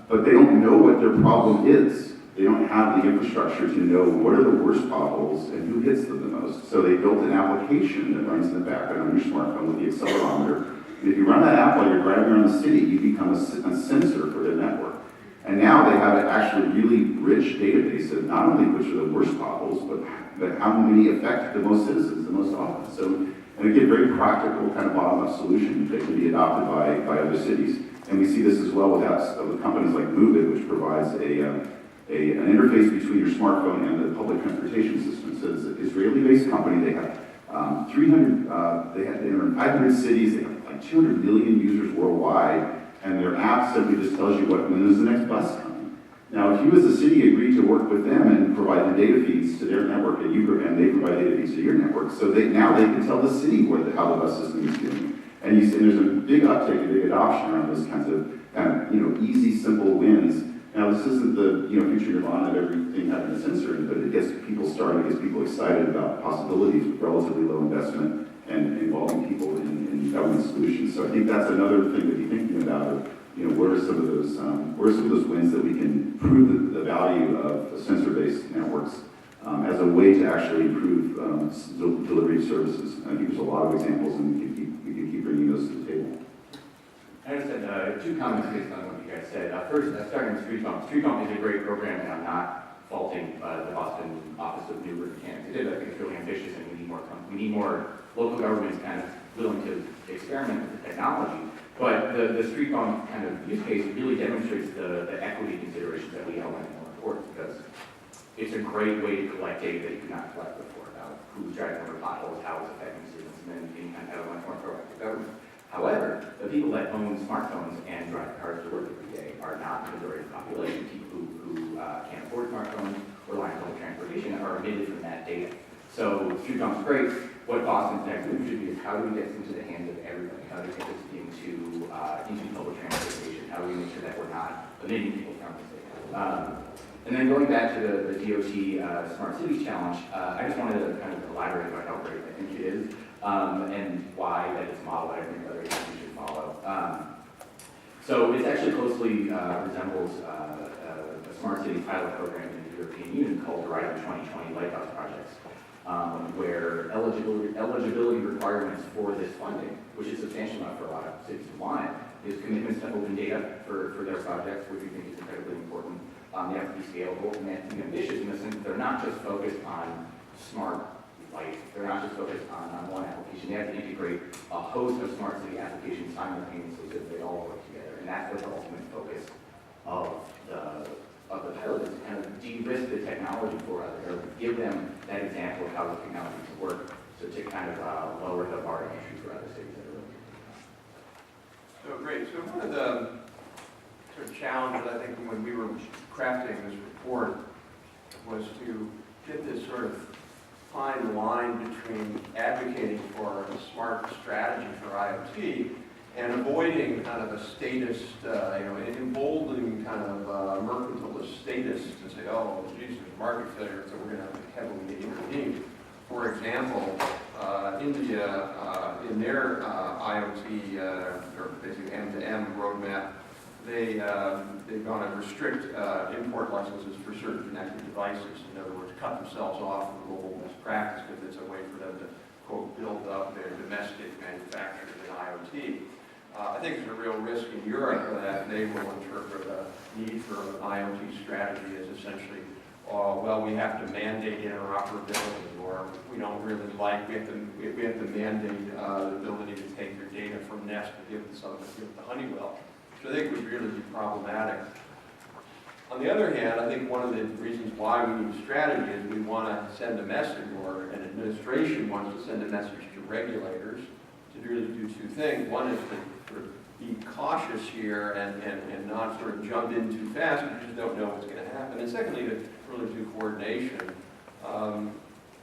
but they don't know what their problem is. They don't have the infrastructure to know what are the worst potholes and who hits them the most. So they built an application that runs in the background on your smartphone with the accelerometer. And if you run that app while you're driving around the city, you become a sensor for their network. And now they have an actually really rich database of not only which are the worst potholes, but how many affect the most citizens the most often. So, and again, very practical kind of bottom-up solution that can be adopted by other cities. And we see this as well with companies like Move It, which provides an interface between your smartphone and the public transportation system. So it's an Israeli-based company. They have 300, they're in 500 cities. They have like 200 million users worldwide. And their app simply just tells you when is the next bus coming. Now, if you as a city agree to work with them and provide the data feeds to their network, and they provide data feeds to your network, so now they can tell the city how the bus system is doing. And there's a big uptake, a big adoption around those kinds of easy, simple wins. Now, this isn't the future nirvana of everything having a sensor in it, but it gets people started, it gets people excited about possibilities with relatively low investment and involving people in government solutions. So I think that's another thing to be thinking about. Where are some of those wins that we can prove the value of sensor-based networks as a way to actually improve delivery of services. I think there's a lot of examples, and we can keep bringing those to the table. I just had 2 comments based on what you guys said. First, starting with Street Pump. Street Pump is a great program, and I'm not faulting the Boston office of New Mechanics. It is, I think it's really ambitious, and we need more local governments kind of willing to experiment with the technology. But the Street Pump kind of use case really demonstrates the equity considerations that we outlined in the report, because it's a great way to collect data that you could not collect before about who's driving over potholes, how it's affecting citizens, and then you can have a much more proactive government. However, the people that own smartphones and drive cars to work every day are not the majority of the population. People who can't afford smartphones or rely on public transportation are omitted from that data. So Street Pump's great. What Boston's next move should be is how do we get this into the hands of everybody? How do we get this into public transportation? How do we make sure that we're not omitting people from this data? And then going back to the DOT Smart Cities Challenge, I just wanted to kind of elaborate about how great I think it is and why that it's a model that I think other agencies should follow. So it actually closely resembles a Smart City pilot program in the European Union called the Horizon 2020 Lighthouse Projects, where eligibility requirements for this funding, which is substantial enough for a lot of cities to want it, is commitments to open data for their projects, which we think is incredibly important. They have to be scalable and they have to be ambitious in the sense that they're not just focused on smart light. They're not just focused on one application. They have to integrate a host of smart city applications simultaneously so that they all work together. And that's the ultimate focus of the pilot, is to kind of de-risk the technology for others, or give them that example of how the technology can work, so to kind of lower the bar of entry for other cities that are looking. So great. So one of the sort of challenges, I think, when we were crafting this report was to get this sort of fine line between advocating for a smart strategy for IoT and avoiding kind of a statist, emboldening kind of mercantilist statist to say, oh, geez, there's market failure, so we're going to have to heavily intervene. For example, India, in their IoT, or basically M2M roadmap, they're going to restrict import licenses for certain connected devices. In other words, cut themselves off from global best practice because it's a way for them to, quote, build up their domestic manufacturers in IoT. I think there's a real risk in Europe that they will interpret the need for an IoT strategy as essentially, well, we have to mandate interoperability, or we don't really like, we have to mandate the ability to take your data from Nest and give it to Honeywell, which I think would really be problematic. On the other hand, I think one of the reasons why we need a strategy is we want to send a message, or an administration wants to send a message to regulators to do 2 things. One is to be cautious here and not sort of jump in too fast, because you just don't know what's going to happen. And secondly, to really do coordination.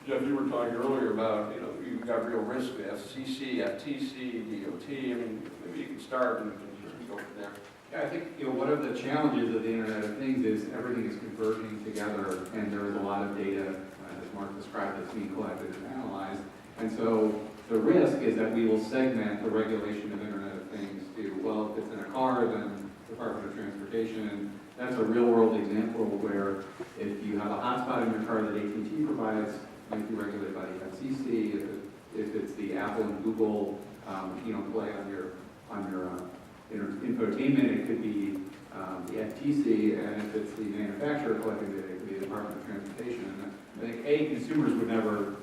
Jeff, you were talking earlier about, you've got real risk with FCC, FTC, DOT. I mean, maybe you can start and go from there. Yeah, I think, one of the challenges of the Internet of Things is everything is converging together, and there is a lot of data, as Mark described, that's being collected and analyzed. And so the risk is that we will segment the regulation of Internet of Things to, well, if it's in a car, then Department of Transportation. And that's a real-world example where if you have a hotspot in your car that AT&T provides, it might be regulated by the FCC. If it's the Apple and Google, play on your infotainment, it could be the FTC, and if it's the manufacturer collecting data, it could be the Department of Transportation. And I think A, consumers would never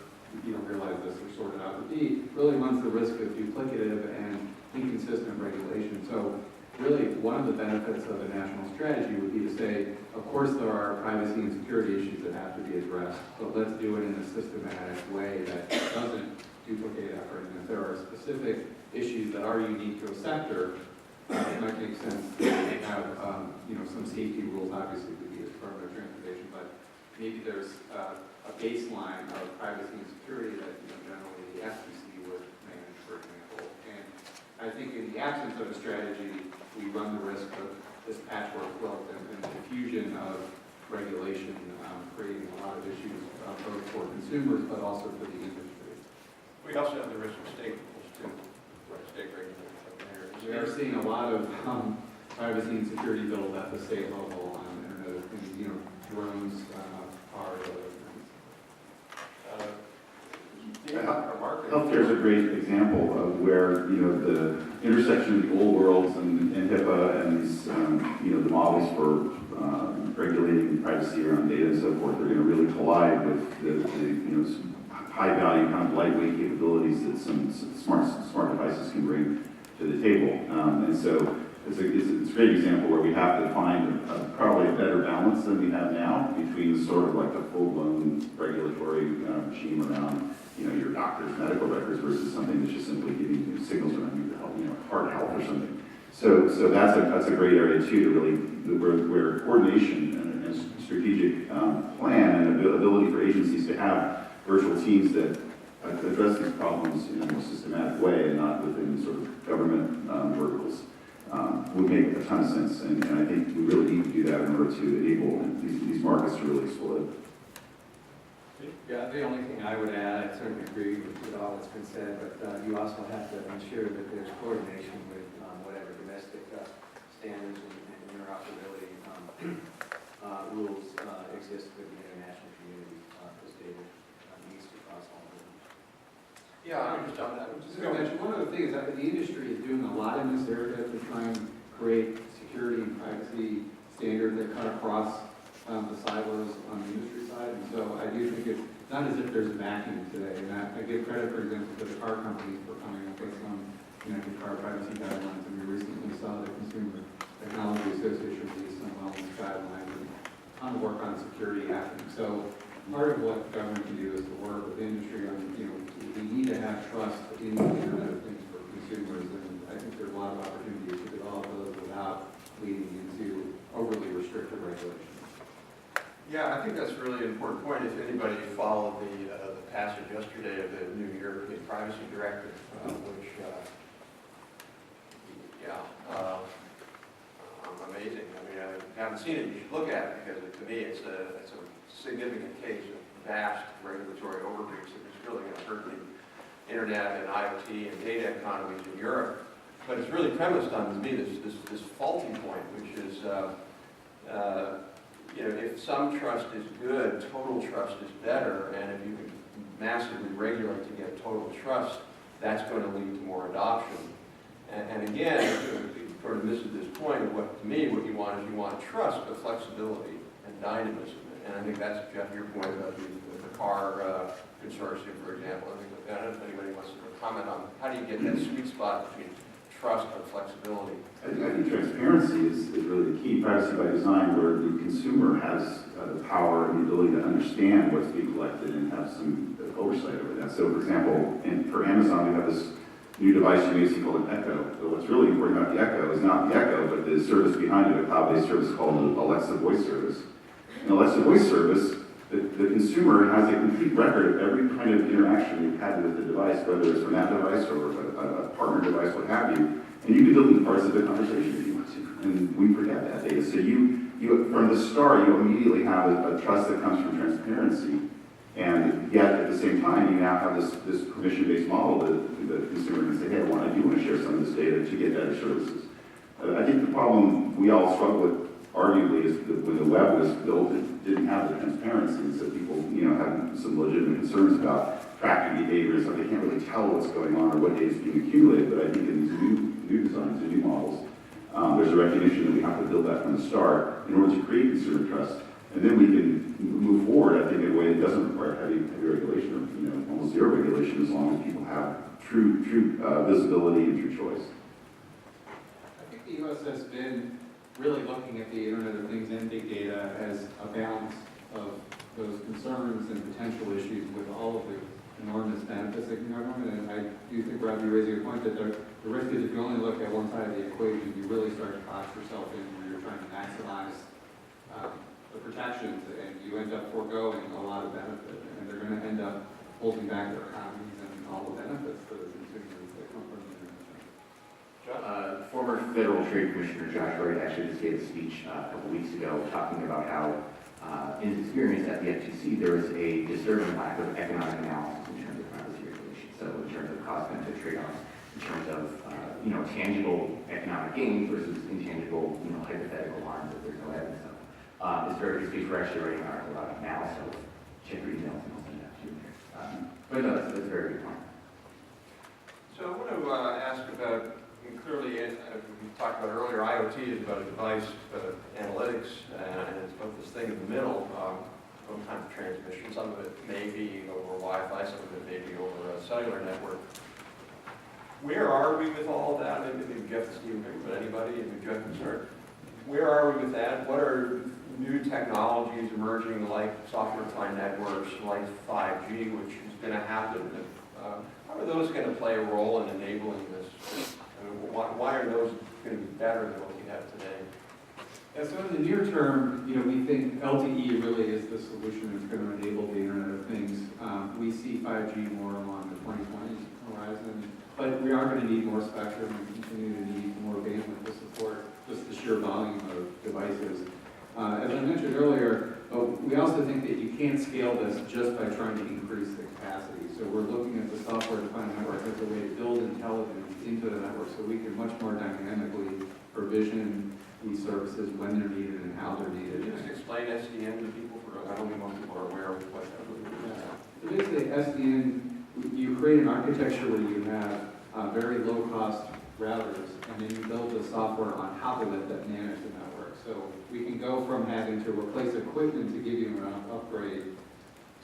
realize this or sort it out, but B, really runs the risk of duplicative and inconsistent regulation. So really, one of the benefits of a national strategy would be to say, of course there are privacy and security issues that have to be addressed, but let's do it in a systematic way that doesn't duplicate effort. And if there are specific issues that are unique to a sector, it might make sense to have some safety rules, obviously, to be a Department of Transportation, but maybe there's a baseline of privacy and security that generally the FCC would manage, for example. And I think in the absence of a strategy, we run the risk of this patchwork quilt and diffusion of regulation, creating a lot of issues both for consumers but also for the industry. We also have the risk of state rules too, state regulators. We are seeing a lot of privacy and security bills at the state level on Internet of Things, drones, are other things. Healthcare is a great example of where, the intersection of the old worlds and HIPAA and these, the models for regulating privacy around data and so forth are going to really collide with the high-value kind of lightweight capabilities that some smart devices can bring to the table. And so it's a great example where we have to find probably a better balance than we have now between sort of like the full-blown regulatory regime around your doctor's medical records versus something that's just simply giving you signals around your health, heart health or something. So that's a great area too, to really where coordination and strategic plan and ability for agencies to have virtual teams that address these problems in a more systematic way and not within sort of government verticals would make a ton of sense. And I think we really need to do that in order to enable these markets to really explode. Yeah, the only thing I would add, I certainly agree with all that's been said, but you also have to ensure that there's coordination with whatever domestic standards and interoperability rules exist with the international community as data needs to cross all of them. Yeah, I understand that. One of the things that the industry is doing a lot in this area to try and create security and privacy standards that cut across the silos on the industry side. And so I do think it's not as if there's a vacuum today. And I give credit, for example, to the car companies for coming up with some connected car privacy guidelines. And we recently saw the Consumer Technology Association release some wellness guidelines and a ton of work on security happening. So part of what the government can do is to work with the industry on, we need to have trust in the Internet of Things for consumers. And I think there's a lot of opportunities to develop those without leading into overly restrictive regulations. Yeah, I think that's a really important point. If anybody followed the passage yesterday of the new European Privacy Directive, which, amazing. I mean, I haven't seen it. You should look at it because to me, it's a significant case of vast regulatory overreach that is really going to hurt the internet and IoT and data economies in Europe. But it's really premised on, to me, this faulty point, which is, if some trust is good, total trust is better, and if you can massively regulate to get total trust, that's going to lead to more adoption. And again, it sort of misses this point of what, to me, what you want is you want trust, but flexibility and dynamism. And I think that's, Jeff, your point about the car consortium, for example. I don't know if anybody wants to comment on how do you get that sweet spot between trust and flexibility. I think transparency is really the key. Privacy by design, where the consumer has the power and the ability to understand what's being collected and have some oversight over that. So, for example, for Amazon, we have this new device you may see called an Echo. But what's really important about the Echo is not the Echo, but the service behind it, a cloud-based service called an Alexa voice service. An Alexa voice service, the consumer has a complete record of every kind of interaction you've had with the device, whether it's from that device or a partner device, what have you. And you can delete parts of the conversation if you want to. And we forget that data. So you from the start, you immediately have a trust that comes from transparency. And yet, at the same time, you now have this permission-based model that the consumer can say, hey, I do want to share some of this data to get better services. I think the problem we all struggle with, arguably, is that when the web was built, it didn't have the transparency, and so people, had some legitimate concerns about tracking behavior, so they can't really tell what's going on or what data is being accumulated. But I think in these new designs and new models, there's a recognition that we have to build that from the start in order to create consumer trust. And then we can move forward, I think, in a way that doesn't require heavy regulation or almost zero regulation, as long as people have true visibility and true choice. I think the U.S. has been really looking at the Internet of Things and big data as a balance of those concerns and potential issues with all of the enormous benefits that can come from it. And I do think, Rob, you're raising a point that the risk is if you only look at one side of the equation, you really start to box yourself in where you're trying to maximize the protections, and you end up foregoing a lot of benefit, and they're going to end up holding back their economies and all the benefits for the consumers that come from the Internet. Former Federal Trade Commissioner Josh Wright actually just gave a speech a couple weeks ago talking about how, in his experience at the FTC, there is a disturbing lack of economic analysis in terms of privacy regulation. So in terms of cost-benefit trade-offs, in terms of tangible economic gains versus intangible, hypothetical harms that there's no evidence of. This very good speech, we're actually writing an article about it now, so check your emails and I'll send that to you. But no, that's a very good point. So I want to ask about, clearly, we talked about earlier, IoT is about a device, analytics, and it's about this thing in the middle, some kind of transmission. Some of it may be over Wi-Fi, some of it may be over a cellular network. Where are we with all of that? Maybe Jeff, Steve, but anybody, maybe Jeff can start. Where are we with that? What are new technologies emerging, like software-defined networks, like 5G, which is going to happen? How are those going to play a role in enabling this? Why are those going to be better than what we have today? Yeah, so in the near term, we think LTE really is the solution that's going to enable the Internet of Things. We see 5G more along the 2020s horizon, but we are going to need more spectrum and continue to need more bandwidth to support just the sheer volume of devices. As I mentioned earlier, we also think that you can't scale this just by trying to increase the capacity. So we're looking at the software-defined network as a way to build intelligence into the network so we can much more dynamically provision these services when they're needed and how they're needed. Can you just explain SDN to people? I don't think most people are aware of what that really is. So basically, SDN, you create an architecture where you have very low-cost routers, and then you build the software on top of it that manage the network. So we can go from having to replace equipment to give you an upgrade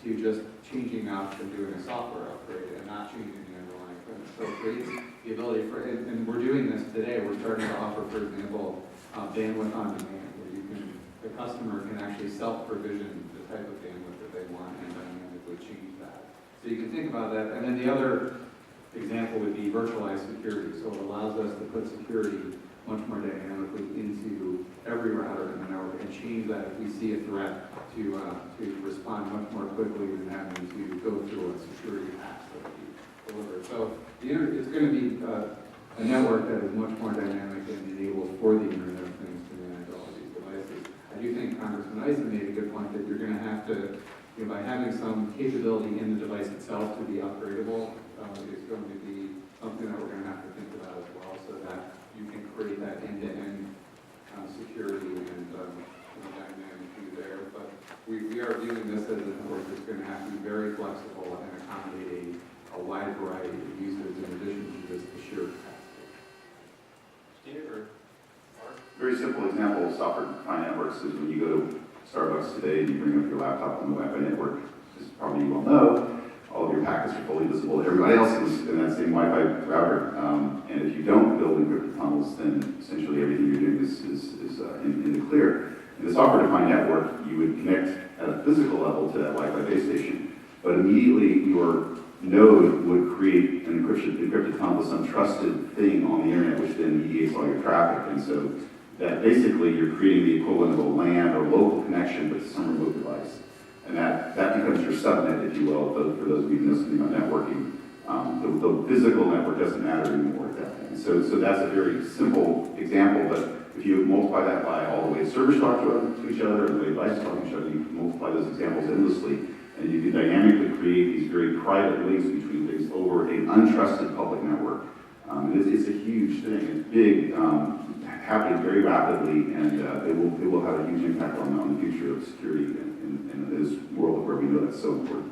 to just changing out and doing a software upgrade and not changing the underlying equipment. So it creates the ability for, and we're doing this today, we're starting to offer, for example, bandwidth on demand, where the customer can actually self-provision the type of bandwidth that they want and dynamically change that. So you can think about that. And then the other example would be virtualized security. So it allows us to put security much more dynamically into every router in the network and change that if we see a threat to respond much more quickly than having to go through a security patch that we deliver. So it's going to be a network that is much more dynamic and enabled for the Internet of Things to manage all of these devices. I do think Congressman Eisen made a good point that you're going to have to, by having some capability in the device itself to be upgradable, is going to be something that we're going to have to think about as well, so that you can create that end-to-end security and dynamic view there. But we are viewing this as a network that's going to have to be very flexible and accommodate a wide variety of users in addition to just the sheer capacity. Steve or Mark? Very simple example of software-defined networks is when you go to Starbucks today and you bring up your laptop on the Wi-Fi network, as probably you all know, all of your packets are fully visible to everybody else in that same Wi-Fi router. And if you don't build encrypted tunnels, then essentially everything you're doing is in the clear. In the software-defined network, you would connect at a physical level to that Wi-Fi base station, but immediately your node would create an an encrypted tunnel to some trusted thing on the internet, which then mediates all your traffic. And so that basically you're creating the equivalent of a LAN or local connection with some remote device. And that becomes your subnet, if you will, for those of you who know something about networking. The physical network doesn't matter anymore at that point. So that's a very simple example, but if you multiply that by all the way servers talk to each other, and the way devices talk to each other, you can multiply those examples endlessly, and you can dynamically create these very private links between things over an untrusted public network. It's a huge thing. It's big, happening very rapidly, and it will have a huge impact on the future of security in this world where we know that's so important.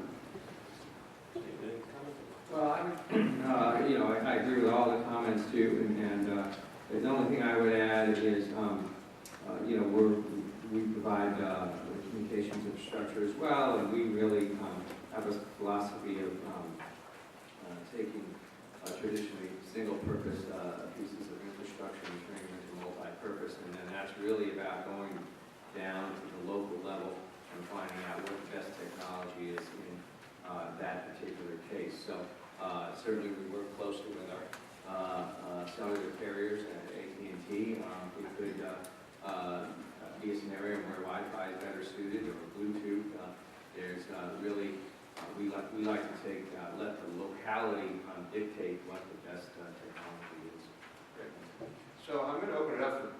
Well, I agree with all the comments too, and the only thing I would add is, we provide communications infrastructure as well, and we really have a philosophy of taking traditionally single-purpose pieces of infrastructure and turning them into multi-purpose, and then that's really about going down to the local level and finding out what the best technology is in that particular case. So certainly we work closely with our cellular carriers at AT&T. We could be a scenario where Wi-Fi is better suited, or Bluetooth. There's really, we like to let the locality dictate what the best technology is. Great. So I'm going to open it up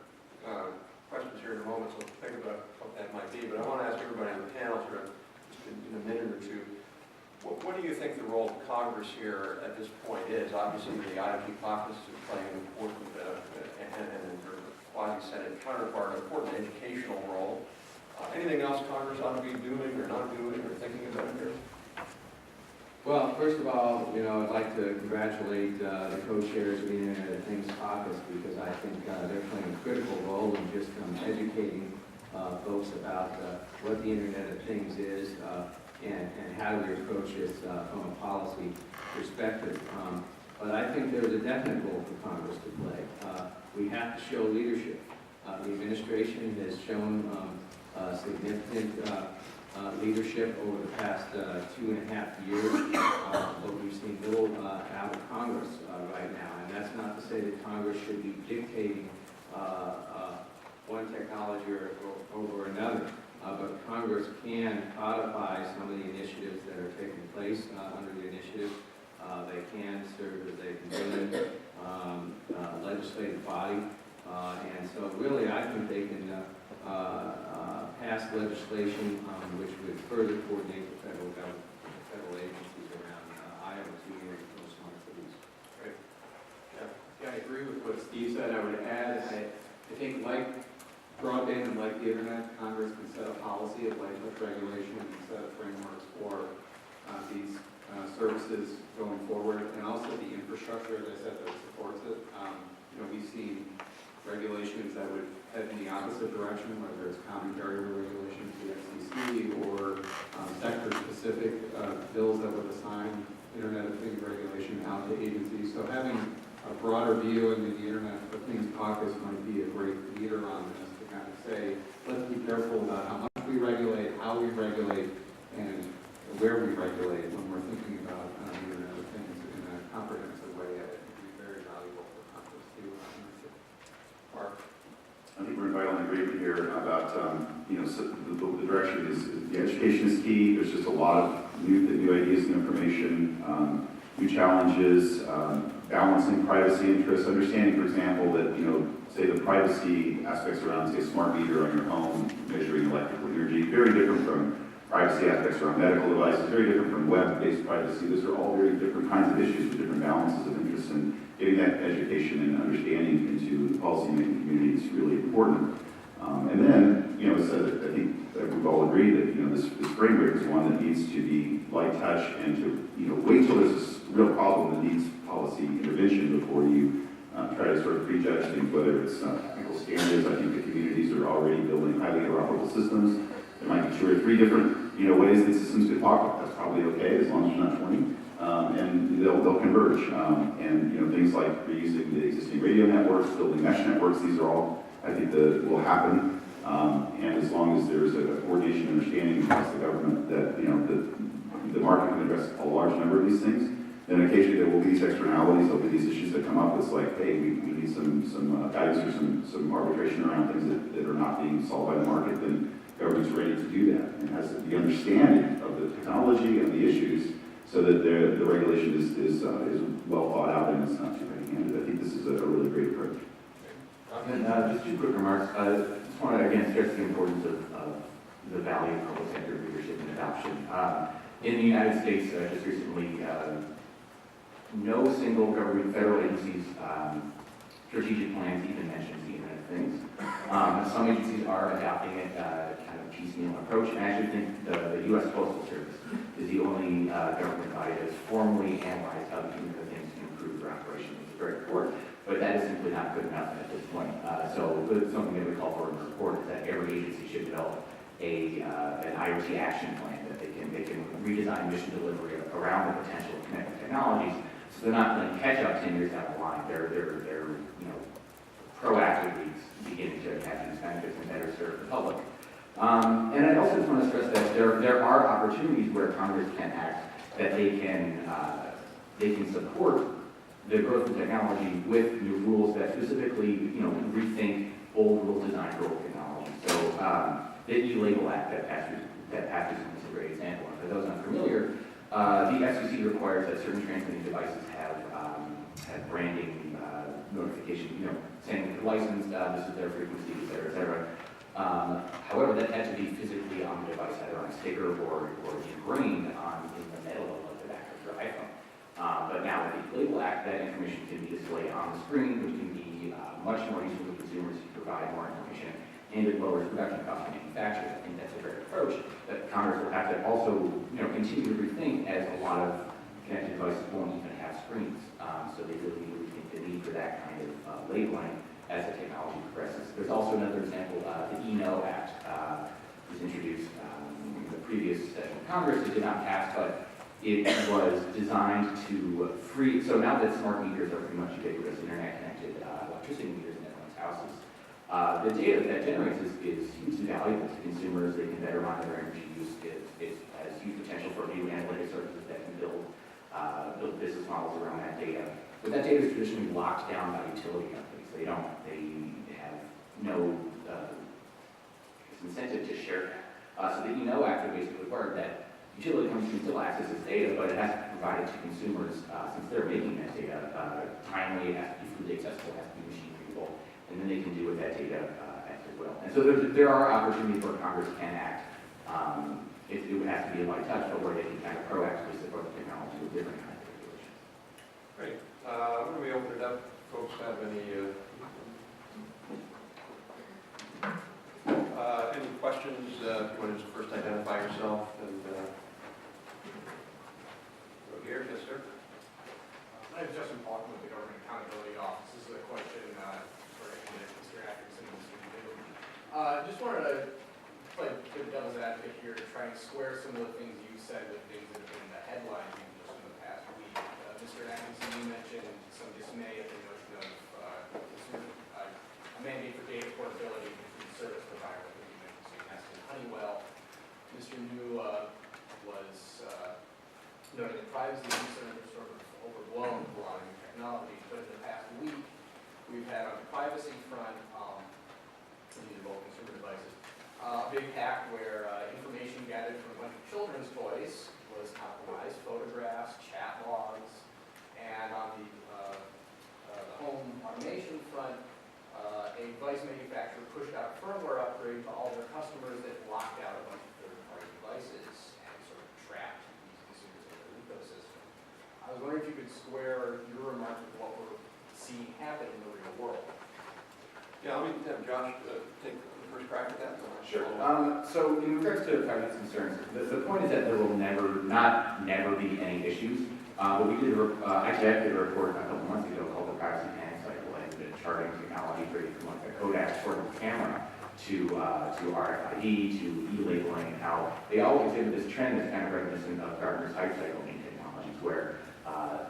for questions here in a moment, so think about what that might be. But I want to ask everybody on the panel here, just in a minute or two, what do you think the role of Congress here at this point is? Obviously, the IoT Caucus is playing an important and their quasi-Senate counterpart, an important educational role. Anything else Congress ought to be doing or not doing or thinking about here? Well, first of all, I'd like to congratulate the co-chairs of the Internet of Things Caucus, because I think they're playing a critical role in just educating folks about what the Internet of Things is and how do we approach this from a policy perspective. But I think there's a definite role for Congress to play. We have to show leadership. The administration has shown significant leadership over the past 2.5 years, but we've seen little out of Congress right now. And that's not to say that Congress should be dictating one technology over another, but Congress can codify some of the initiatives that are taking place under the initiative. They can serve as a convening legislative body, and so really I think they can pass legislation which would further coordinate the federal government, the federal agencies around IoT and those smart cities. Great. Yeah, I agree with what Steve said. I would add, I think like broadband and like the internet, Congress can set a policy of like regulation and set frameworks for these services going forward, and also the infrastructure, as I said, that supports it. We've seen regulations that would head in the opposite direction, whether it's common carrier regulation to the FCC or sector-specific bills that would assign Internet of Things regulation out to agencies. So having a broader view, and the Internet of Things Caucus might be a great leader on this to kind of say, let's be careful about how much we regulate, how we regulate, and where we regulate when we're thinking about the Internet of Things in a comprehensive way. I think would be very valuable for Congress to Mark? I think we're in vital agreement here about, so the direction is, the education is key. There's just a lot of new ideas and information, new challenges, balancing privacy interests, understanding, for example, that, say the privacy aspects around, say, smart meter on your home, measuring electrical energy, very different from privacy aspects around medical devices, very different from web-based privacy. Those are all very different kinds of issues with different balances of interest, and getting that education and understanding into the policymaking community is really important. And then, so I think that we've all agreed that, this framework is one that needs to be light touch and to, wait till there's a real problem that needs policy intervention before you try to sort of prejudge things, whether it's technical standards. I think the communities are already building highly interoperable systems. There might be 2 or 3 different, ways these systems could talk. That's probably okay as long as there's not 20. And they'll converge. And things like reusing the existing radio networks, building mesh networks, these are all, I think, will happen. And as long as there's a coordination and understanding across the government that the market can address a large number of these things, then occasionally there will will be these externalities, there'll be these issues that come up. It's like, hey, we need some guidance or some arbitration around things that are not being solved by the market. Then government's ready to do that and has the understanding of the technology and the issues, so that the regulation is well thought out and it's not too heavy-handed. I think this is a really great approach. And just two quick remarks. Just want to again stress the importance of the value of public sector leadership and adoption. In the United States, just recently, no single government, federal agency's strategic plans even mentions the Internet of Things. Some agencies are adopting it kind of piecemeal approach, and I actually think the U.S. Postal Service is the only government body that's formally analyzed how the Internet of Things can improve their operation, which is very important. But that is simply not good enough at this point. So something that we call for in the report is that every agency should develop an IoT action plan that they can redesign mission delivery around the potential of connected technologies. So they're not playing catch up 10 years down the line. They're proactively beginning to have these benefits and better serve the public. And I also just want to stress that there are opportunities where Congress can act, that they can support the growth of technology with new rules that specifically, rethink old rule design for old technology. So the E-Label Act that passed is a great example. And for those unfamiliar, the FCC requires that certain transmitting devices have branding notification, saying that they're licensed, this is their frequency, et cetera, et cetera. However, that had to be physically on the device, either on a sticker or ingrained in the metal of the back of your iPhone. But now with the Label Act, that information can be displayed on the screen, which can be much more useful to consumers to provide more information, and it lowers production costs for manufacturers. I think that's a great approach that Congress will have to also, continue to rethink, as a lot of connected devices won't even have screens. So they really need to rethink the need for that kind of labeling as the technology progresses. There's also another example, the E-Know Act was introduced in the previous session of Congress. It did not pass, but it was designed to free, so now that smart meters are pretty much ubiquitous, internet-connected electricity meters in everyone's houses, the data that generates is hugely valuable to consumers. They can better monitor energy use. It has huge potential for new analytic services that can build business models around that data. But that data is traditionally locked down by utility companies. They have no incentive to share that. So the E-Know Act would basically require that utility companies can still access this data, but it has to be provided to consumers since they're making that data timely. It has to be freely accessible. It has to be machine readable, and then they can do with that data as they will. And so there are opportunities where Congress can act. It would have to be a light touch, but where they can kind of proactively support the technology with different kinds of regulations. Great. When we open it up, folks have any questions? If you want to just first identify yourself and go here. Yes, sir. My name is Justin Falk with the Government Accountability Office. This is a question for Mr. Atkinson and Mr. David. Just wanted to play the devil's advocate here to try and square some of the things you said with things that have been in the headlines even just in the past week. Mr. Atkinson, you mentioned some dismay at the notion of a mandate for data portability between service providers, like you mentioned, so Nest and Honeywell. Mr. New was noting that privacy concerns are sort of overblown with a lot of new technologies, but in the past week, we've had on the privacy front, these are both consumer devices, a big hack where information gathered from a bunch of children's toys was compromised, photographs, chat logs, and on the home automation front, a device manufacturer pushed out a firmware upgrade to all their customers that locked out a bunch of third-party devices and sort of trapped these consumers in their ecosystem. I was wondering if you could square your remarks with what we're seeing happen in the real world. Yeah, let me have Josh take the first crack at that. Sure. So in regards to privacy concerns, the point is that there will never be any issues. But we did, actually I did a report a couple months ago called the Privacy Panic Cycle, and the charting technology from like the Kodak portable camera to RFID to e-labeling, and how they all exhibit this trend that's kind of reminiscent of Gartner's hype cycle in technologies, where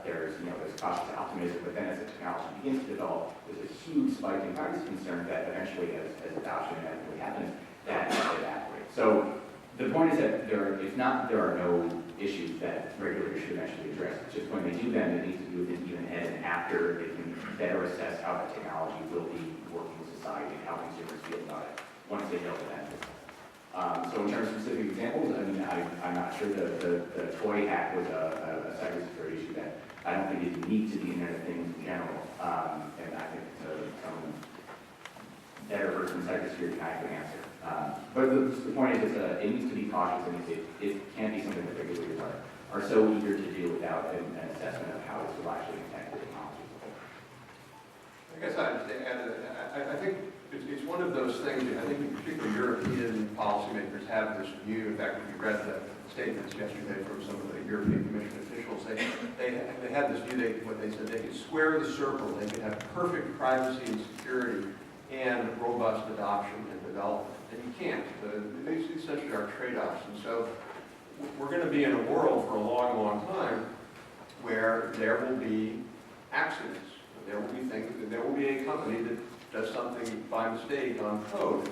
there's cautious optimism, but then as the technology begins to develop, there's a huge spike in privacy concern that eventually, as adoption inevitably happens, that evaporates. So the point is that there are no issues that regulators should eventually address. It's just when they do them, it needs to be with an even head, and after they can better assess how that technology will be working with society and how consumers feel about it once they know the benefits. So in terms of specific examples, I mean, I'm not sure the toy hack was a cybersecurity issue that I don't think is unique to the Internet of Things in general. And I think some better person in cybersecurity than I can answer. But the point is, it needs to be cautious, and it can't be something that regulators are so eager to do without an assessment of how this will actually impact the technology. I guess I'd add to that. I think it's one of those things, I think in particular European policymakers have this view. In fact, if you read the statements yesterday from some of the European Commission officials, they had this view, what they said, they could square the circle, they could have perfect privacy and security and robust adoption and development. And you can't. These essentially are trade-offs. And so we're going to be in a world for a long, long time where there will be accidents. There will be things, there will be a company that does something by mistake on code.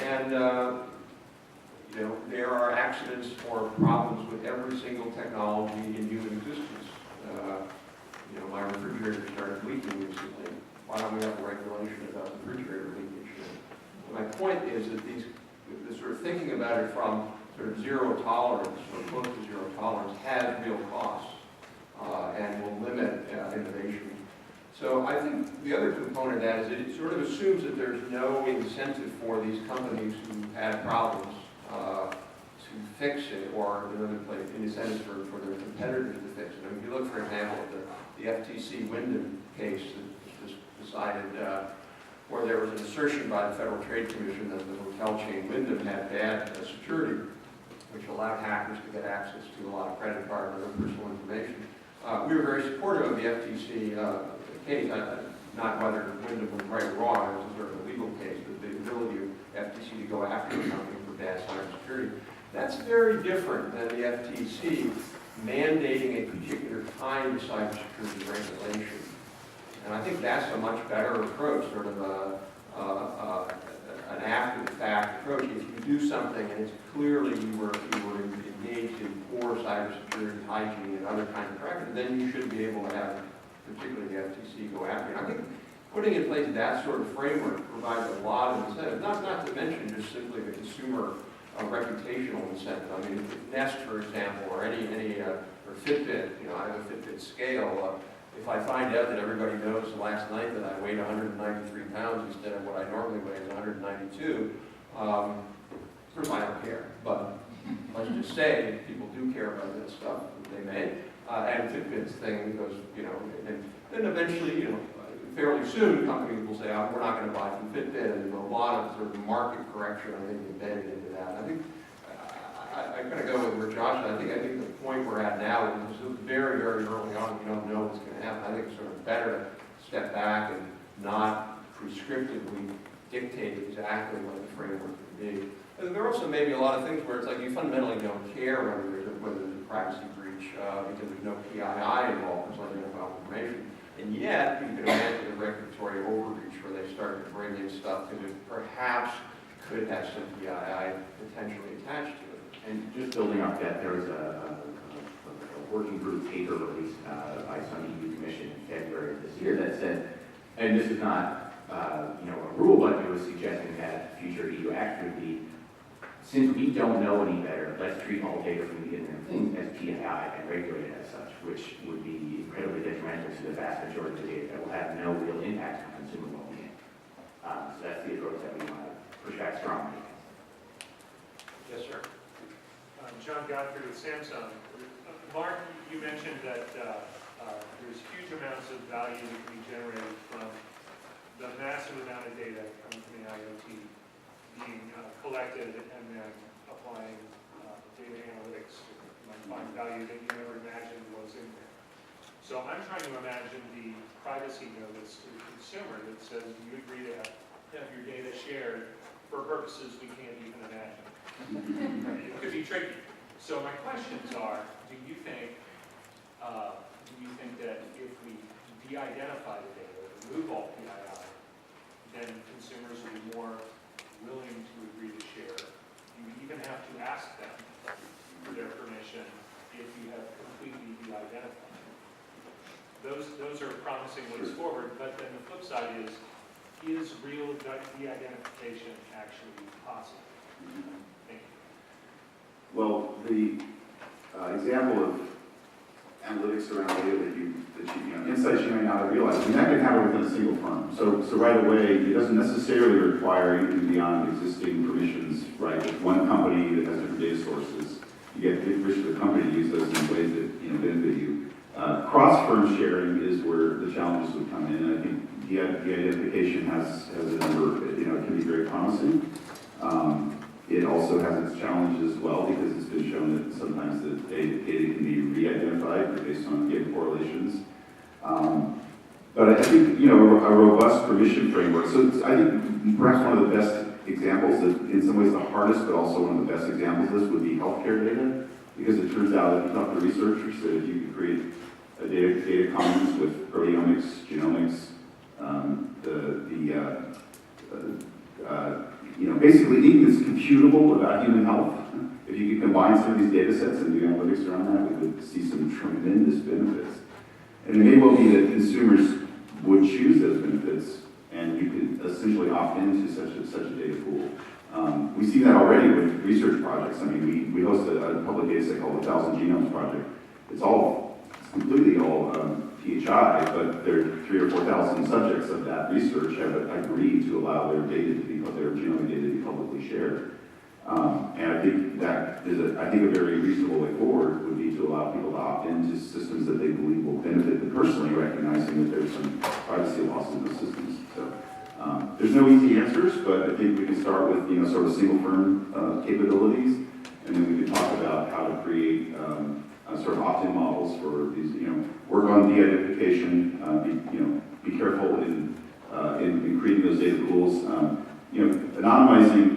And you know, there are accidents or problems with every single technology in human existence. You know, my refrigerator started leaking recently. Why don't we have a regulation about refrigerator leakage? My point is that this sort of thinking about it from sort of zero tolerance or close to zero tolerance has real costs and will limit innovation. So I think the other component of that is that it sort of assumes that there's no incentive for these companies who had problems to fix it, or another place, incentives for their competitors to fix it. I mean, if you look, for example, at the FTC Wyndham case that was decided, where there was an assertion by the Federal Trade Commission that the hotel chain Wyndham had bad security, which allowed hackers to get access to a lot of credit card and other personal information. We were very supportive of the FTC case, not whether Wyndham was right or wrong, it was a sort of a legal case, but the ability of FTC to go after a company for bad cybersecurity. That's very different than the FTC mandating a particular kind of cybersecurity regulation. And I think that's a much better approach, sort of an after-the-fact approach. If you do something and it's clearly you were engaged in poor cybersecurity, hygiene, and other kinds of practices, then you should be able to have, particularly the FTC, go after it. I think putting in place that sort of framework provides a lot of incentive, not to mention just simply the consumer reputational incentive. I mean, Nest, for example, or or Fitbit, you know, I have a Fitbit scale. If I find out that everybody knows last night that I weighed 193 pounds instead of what I normally weigh is 192, of course I don't care. But let's just say people do care about this stuff, they may. And Fitbit's thing goes, you know, and then eventually, you know, fairly soon companies will say, oh, we're not going to buy from Fitbit, and there's a lot of sort of market correction, I think, embedded into that. I think I'm going to go with where Josh is. I think the point we're at now is very, very early on. We don't know what's going to happen. I think it's sort of better to step back and not prescriptively dictate exactly what the framework can be. And there also may be a lot of things where it's like you fundamentally don't care whether there's a privacy breach because there's no PII involved, there's like enough information. And yet, you can imagine the regulatory overreach where they start to bring in stuff that perhaps could have some PII potentially attached to it. And just building off that, there was a working group paper released by some EU Commission in February of this year that said, and this is not you know, a rule, but it was suggesting that future EU action would be, since we don't know any better, let's treat all data from the Internet of Things as PII and regulate it as such, which would be incredibly detrimental to the vast majority of the data that will have no real impact on consumer well-being. So that's the approach that we want to push back strongly against. Yes, sir. John Godfrey with Samsung. Mark, you mentioned that there's huge amounts of value that can be generated from the massive amount of data coming from the IoT being collected and then applying data analytics to find value that you never imagined was in there. So I'm trying to imagine the privacy notice to the consumer that says, do you agree to have your data shared for purposes we can't even imagine? It could be tricky. So my questions are, do you think that if we de-identify the data, remove all PII, then consumers will be more willing to agree to share? You even have to ask them for their permission if you have completely de-identified. Those are promising ways forward, but then the flip side is real de-identification actually possible? Thank you. Well, the example of analytics around data that you insights you may not have realized, and that can happen within a single firm. So right away, it doesn't necessarily require anything beyond existing permissions, right? With one company that has different data sources, you get permission of the company to use those in ways that benefit you. Cross-firm sharing is where the challenges would come in, and I think the identification has a number, it can be very promising. It also has its challenges as well, because it's been shown that sometimes the data can be re-identified based on data correlations. But I think, a robust permission framework. So I think perhaps one of the best examples, that in some ways the hardest, but also one of the best examples of this would be healthcare data, because it turns out, if you talk to researchers, that if you could create a data commons with proteomics, genomics, basically anything that's computable about human health, if you could combine some of these data sets and do analytics around that, we would see some tremendous benefits. And it may well be that consumers would choose those benefits, and you could essentially opt into such a data pool. We see that already with research projects. I mean, we host a public data set called the 1,000 Genomes Project. It's completely all PHI, but there are 3,000 or 4,000 subjects of that research have agreed to allow their genomic data to be publicly shared. And I think that is a very reasonable way forward would be to allow people to opt into systems that they believe will benefit them personally, recognizing that there's some privacy loss in those systems. So there's no easy answers, but I think we can start with sort of single firm capabilities, and then we can talk about how to create sort of opt-in models for these, work on de-identification, be careful in creating those data pools. Anonymizing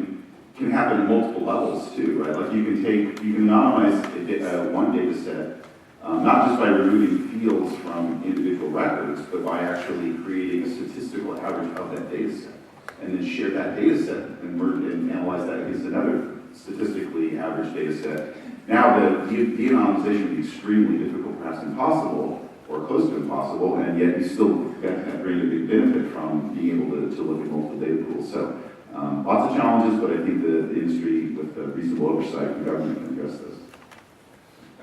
can happen at multiple levels too, right? Like you can anonymize one data set, not just by removing fields from individual records, but by actually creating a statistical average of that data set, and then share that data set and analyze that against another statistically average data set. Now, the de-anonymization would be extremely difficult, perhaps impossible, or close to impossible, and yet you still bring a big benefit from being able to look at multiple data pools. So, lots of challenges, but I think the industry, with reasonable oversight from government, can address this. I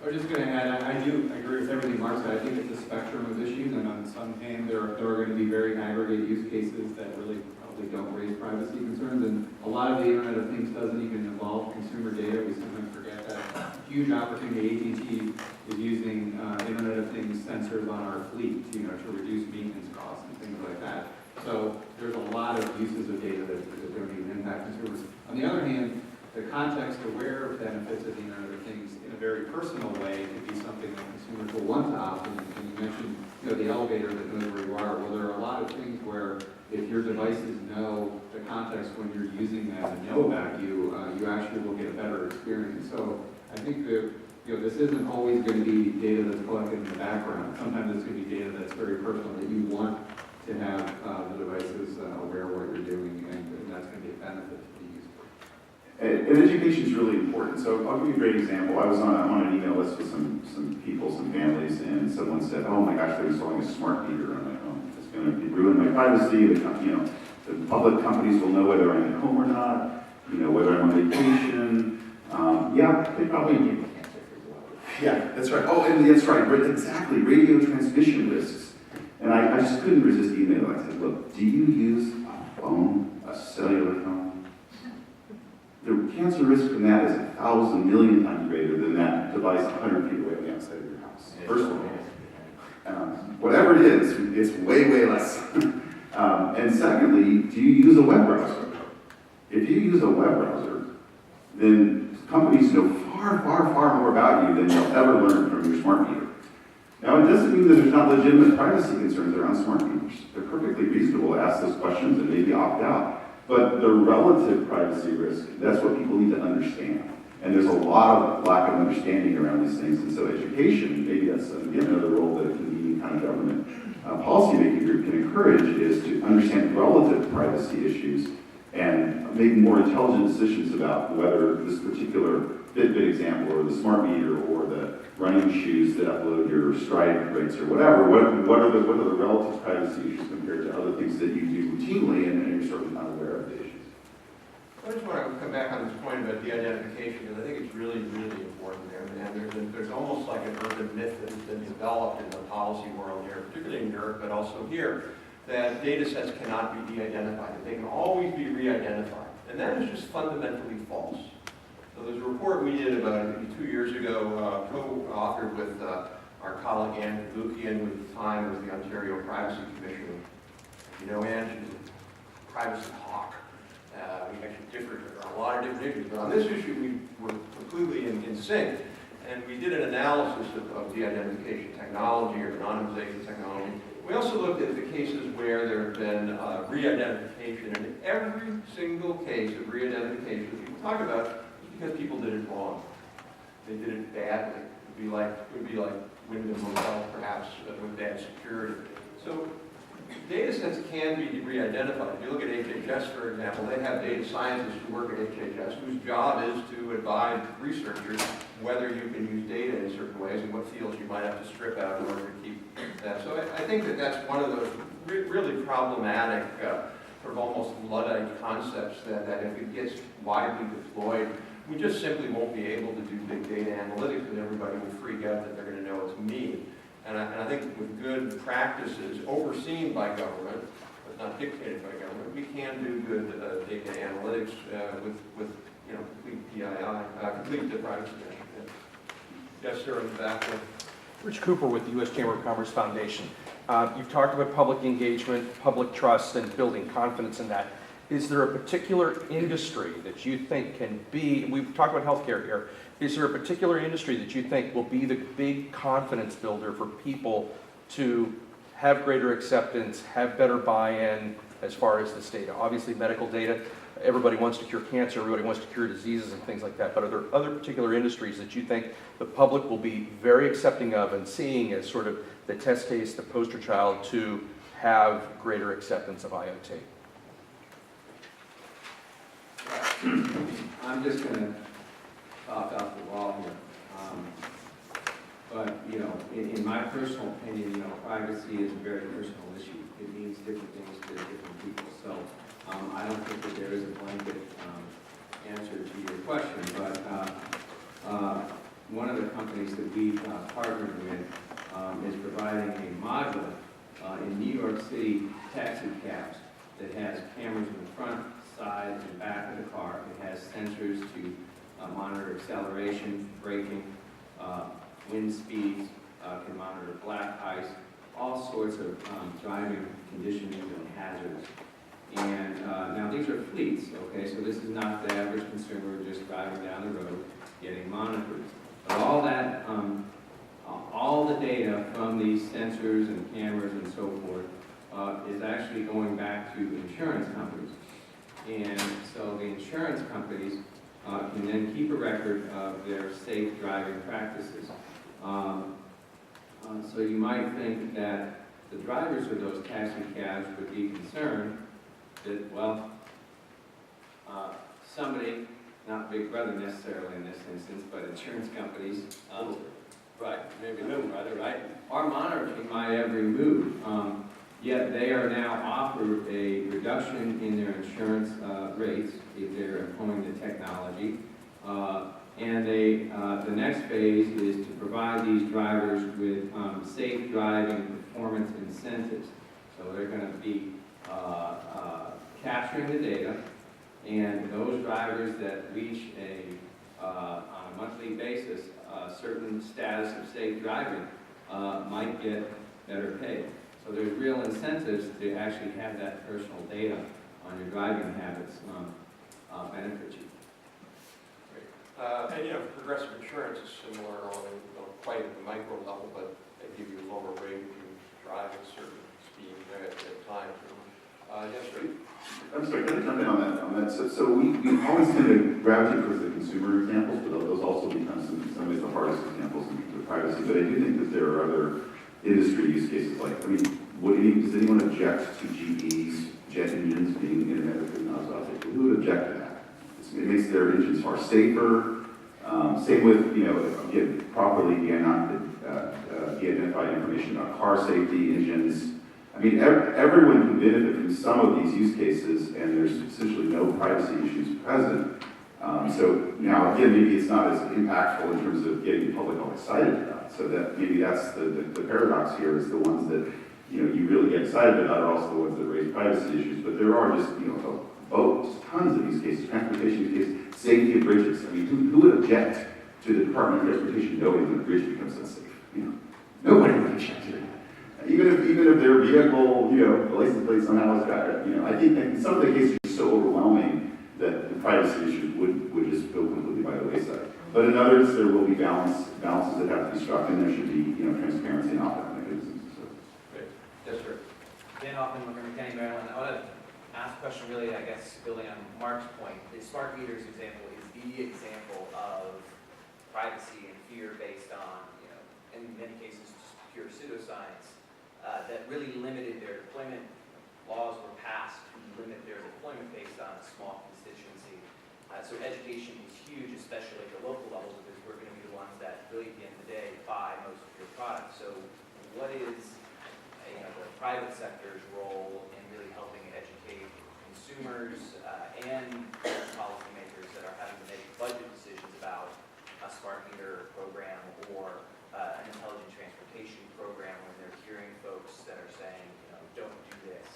was just going to add, I do agree with everything Mark said. I think it's a spectrum of issues, and on some hand, there are going to be very aggregate use cases that really probably don't raise privacy concerns, and a lot of the Internet of Things doesn't even involve consumer data. We sometimes forget that. Huge opportunity. AT&T is using Internet of Things sensors on our fleet, to reduce maintenance costs and things like that. So there's a lot of uses of data that don't even impact consumers. On the other hand, the context-aware benefits of the Internet of Things in a very personal way could be something that consumers will want to opt in. And you mentioned, the elevator that knows where you are. Well, there are a lot of things where if your devices know the context when you're using them and know about you, you actually will get a better experience. So I think that this isn't always going to be data that's collected in the background. Sometimes it's going to be data that's very personal that you want to have the devices aware of what you're doing, and that's going to be a benefit to the user. And education is really important. So I'll give you a great example. I'm on an email list with some people, some families, and someone said, "Oh my gosh, they're installing a smart meter on my home. It's going to ruin my privacy. The public companies will know whether I'm at home or not. Whether I'm on vacation." They probably. Yeah, that's right. Oh, and that's right. Exactly. Radio transmission risks. And I just couldn't resist email. I said, "Look, do you use a phone, a cellular phone? The cancer risk from that is 1,000 million times greater than that device 100 feet away on the outside of your house." First of all, whatever it is, it's way, way less. And secondly, do you use a web browser? If you use a web browser, then companies know far, far, far more about you than you'll ever learn from your smart meter. Now, it doesn't mean that there's not legitimate privacy concerns around smart meters. They're perfectly reasonable to ask those questions and maybe opt out. But the relative privacy risk, that's what people need to understand. And there's a lot of lack of understanding around these things. And so education, maybe that's, again, another role that a convening kind of government policymaking group can encourage, is to understand relative privacy issues and make more intelligent decisions about whether this particular Fitbit example, or the smart meter, or the running shoes that upload your stride rates or whatever, what are the relative privacy issues compared to other things that you do routinely and you're sort of not aware of the issues? I just want to come back on this point about de-identification, because I think it's really, really important there. And there's almost like an urban myth that has been developed in the policy world here, particularly in Europe, but also here, that data sets cannot be de-identified, that they can always be re-identified. And that is just fundamentally false. So there's a report we did about 2 years ago, co-authored with our colleague Anne Kabukian, who at the time was the Ontario Privacy Commissioner. You know Anne, she's a privacy hawk. We actually differed on a lot of different issues, but on this issue we were completely in sync. And we did an analysis of de-identification technology or anonymization technology. We also looked at the cases where there have been re-identification, and in every single case of re-identification that people talk about is because people did it wrong. They did it badly. It would be like Wyndham Hotel, perhaps, with bad security. So data sets can be re-identified. If you look at HHS, for example, they have data scientists who work at HHS whose job is to advise researchers whether you can use data in certain ways and what fields you might have to strip out in order to keep that. So I think that that's one of those really problematic, sort of almost Luddite concepts that if it gets widely deployed, we just simply won't be able to do big data analytics, and everybody will freak out that they're going to know it's me. And I think with good practices overseen by government, but not dictated by government, we can do good data analytics with complete PII, complete privacy measures. Yes, sir, in the back there. Rich Cooper with the U.S. Chamber of Commerce Foundation. You've talked about public engagement, public trust, and building confidence in that. Is there a particular industry that you think can be, we've talked about healthcare here, is there a particular industry that you think will be the big confidence builder for people to have greater acceptance, have better buy-in as far as this data? Obviously medical data, everybody wants to cure cancer, everybody wants to cure diseases and things like that, but are there other particular industries that you think the public will be very accepting of and seeing as sort of the test case, the poster child to have greater acceptance of IoT? I'm just going to talk off the wall here. But, in my personal opinion, privacy is a very personal issue. It means different things to different people. So I don't think that there is a blanket answer to your question. But one of the companies that we've partnered with is providing a module in New York City taxi cabs that has cameras in the front, side, and back of the car. It has sensors to monitor acceleration, braking, wind speeds, can monitor black ice, all sorts of driving conditions and hazards. And now these are fleets, okay, so this is not the average consumer just driving down the road getting monitored. But all that, all the data from these sensors and cameras and so forth is actually going back to insurance companies. And so the insurance companies can then keep a record of their safe driving practices. So you might think that the drivers of those taxi cabs would be concerned that, well, somebody, not Big Brother necessarily in this instance, but insurance companies, right, maybe little brother, right, are monitoring my every move. Yet they are now offered a reduction in their insurance rates if they're employing the technology. And the next phase is to provide these drivers with safe driving performance incentives. So they're going to be capturing the data, and those drivers that reach on a monthly basis a certain status of safe driving might get better pay. So there's real incentives to actually have that personal data on your driving habits benefit you. And progressive insurance is similar on quite at the micro level, but they give you a lower rate if you drive at a certain speed at times. Yes, sir. I'm sorry, can I jump in on that? So we always tend to gravitate towards the consumer examples, but those also become some ways the hardest examples in terms of privacy. But I do think that there are other industry use cases like, does anyone object to GE's jet engines being Internet of Things object? Who would object to that? It makes their engines far safer. Same with, again, properly de-identified information about car safety, engines. I mean, everyone can benefit from some of these use cases, and there's essentially no privacy issues present. So now, again, maybe it's not as impactful in terms of getting the public all excited about. So that maybe that's the paradox here is the ones that you really get excited about are also the ones that raise privacy issues. But there are just boats, tons of use cases, transportation use cases, safety of bridges. I mean, who would object to the Department of Transportation knowing when a bridge becomes unsafe? Nobody would object to that. Even if their vehicle, the license plate somehow has got it. I think in some of the cases are so overwhelming that the privacy issues would just go completely by the wayside. But in others, there will be balances that have to be struck, and there should be transparency and opt-out mechanisms. So. Great. Yes, sir. Dan Hoffman, Montgomery County, Maryland. I want to ask a question, really, I guess, building on Mark's point. The smart meters example is the example of privacy and fear based on, in many cases, just pure pseudoscience that really limited their deployment. Laws were passed to limit their deployment based on a small constituency. So education is huge, especially at the local level, because we're going to be the ones that really, at the end of the day, buy most of your products. So what is the private sector's role in really helping educate consumers and policymakers that are having to make budget decisions about a smart meter program or an intelligent transportation program when they're hearing folks that are saying, don't do this.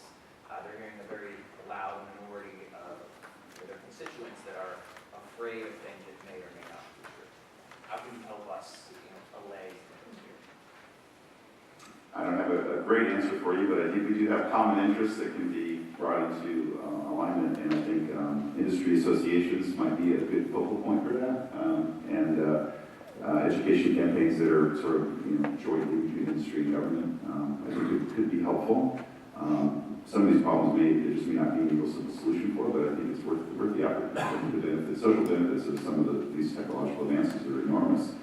They're hearing a very loud minority of their constituents that are afraid of things that may or may not be true. How can you help us allay those fears? I don't have a great answer for you, but I think we do have common interests that can be brought into alignment, and I think industry associations might be a good focal point for that, and education campaigns that are sort of jointly between industry and government. I think it could be helpful. Some of these problems there just may not be an equal solution for, but I think it's worth the effort. The social benefits of some of these technological advances are enormous,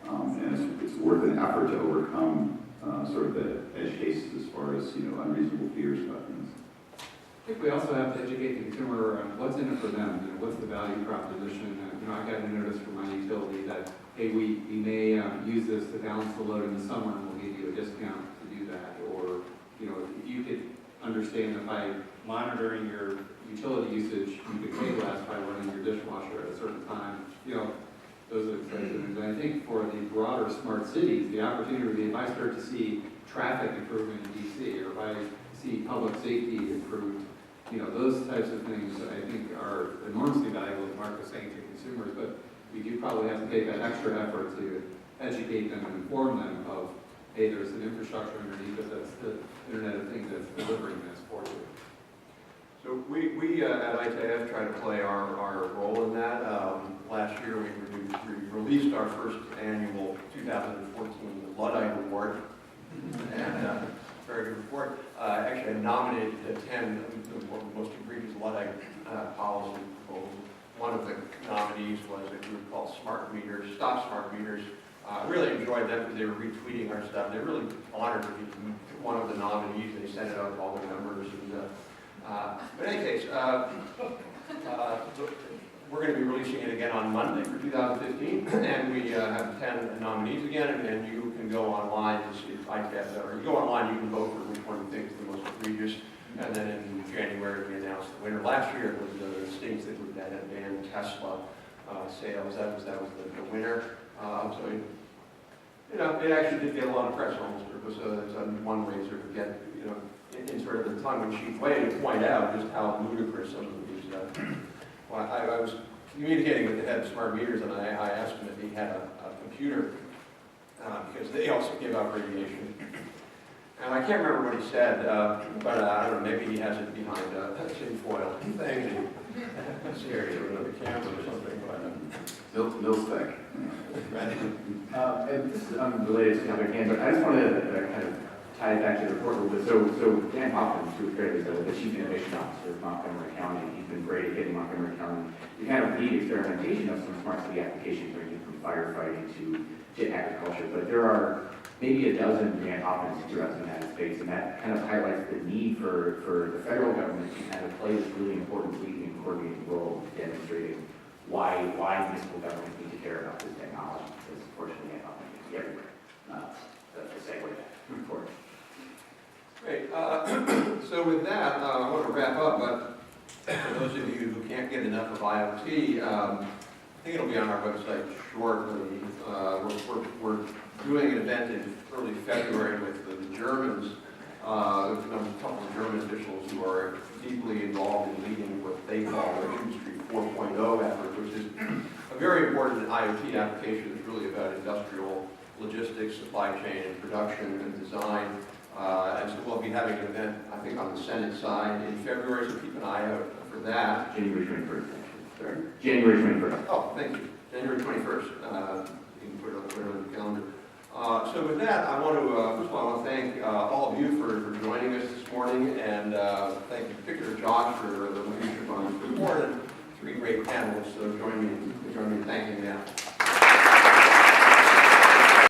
and it's worth an effort to overcome sort of the edge cases as far as unreasonable fears about things. I think we also have to educate the consumer on what's in it for them. What's the value proposition? I got a notice from my utility that, hey, we may use this to balance the load in the summer, and we'll give you a discount to do that. Or if you could understand that by monitoring your utility usage, you could pay less by running your dishwasher at a certain time. Those are the types of things. And I think for the broader smart cities, the opportunity would be if I start to see traffic improvement in DC, or if I see public safety improved, those types of things I think are enormously valuable, as Mark was saying, to consumers. But we do probably have to take that extra effort to educate them and inform them of, hey, there's an infrastructure underneath it that's the Internet of Things that's delivering this for you. So we at ITF try to play our role in that. Last year we released our first annual 2014 Luddite Report, and very good report. Actually, I nominated 10 of the most egregious Luddite policy proposals. One of the nominees was a group called Smart Meters, Stop Smart Meters. I really enjoyed them because they were retweeting our stuff. They're really honored to be one of the nominees. They sent it out to all their members. But in any case, we're going to be releasing it again on Monday for 2015, and we have 10 nominees again, and you can go online to see if or you go online, you can vote for which one you think is the most egregious. And then in January, we announced the winner. Last year, it was the states that had banned Tesla sales. That was the winner. So it actually did get a lot of press almost. It was one way to sort of get, in sort of the tongue-in-cheek way to point out just how ludicrous some of these. Well, I was communicating with the head of smart meters, and I asked him if he had a computer because they also give out radiation. And I can't remember what he said, but I don't know, maybe he has it behind a tinfoil thing. It's scary with another camera or something, but Mil-spec. And this is unrelated to the other hand, but I just wanted to kind of tie it back to the report a little bit. So Dan Hoffman, who is the Chief Innovation Officer of Montgomery County, he's been great at getting Montgomery County to kind of lead experimentation of some smart city applications ranging from firefighting to agriculture. But there are maybe a dozen Dan Hoffmans throughout the United States, and that kind of highlights the need for the federal government to kind of play this really important leading and coordinating role in demonstrating why municipal governments need to care about this technology, because fortunately, I don't think it's everywhere. That's a segue back forward. Great. So with that, I want to wrap up, but for those of you who can't get enough of IoT, I think it'll be on our website shortly. We're doing an event in early February with the Germans. There's a couple of German officials who are deeply involved in leading what they call the Industry 4.0 effort, which is a very important IoT application that's really about industrial logistics, supply chain, and production and design. And so we'll be having an event, I think, on the Senate side in February, so keep an eye out for that. January 21st, actually. Sorry? January 21st. Oh, thank you. January 21st. You can put it on the calendar. So with that, I want to, first of all, I want to thank all of you for joining us this morning, and thank you, particularly Josh, for the leadership on this report, and 3 great panelists. So join me in thanking them.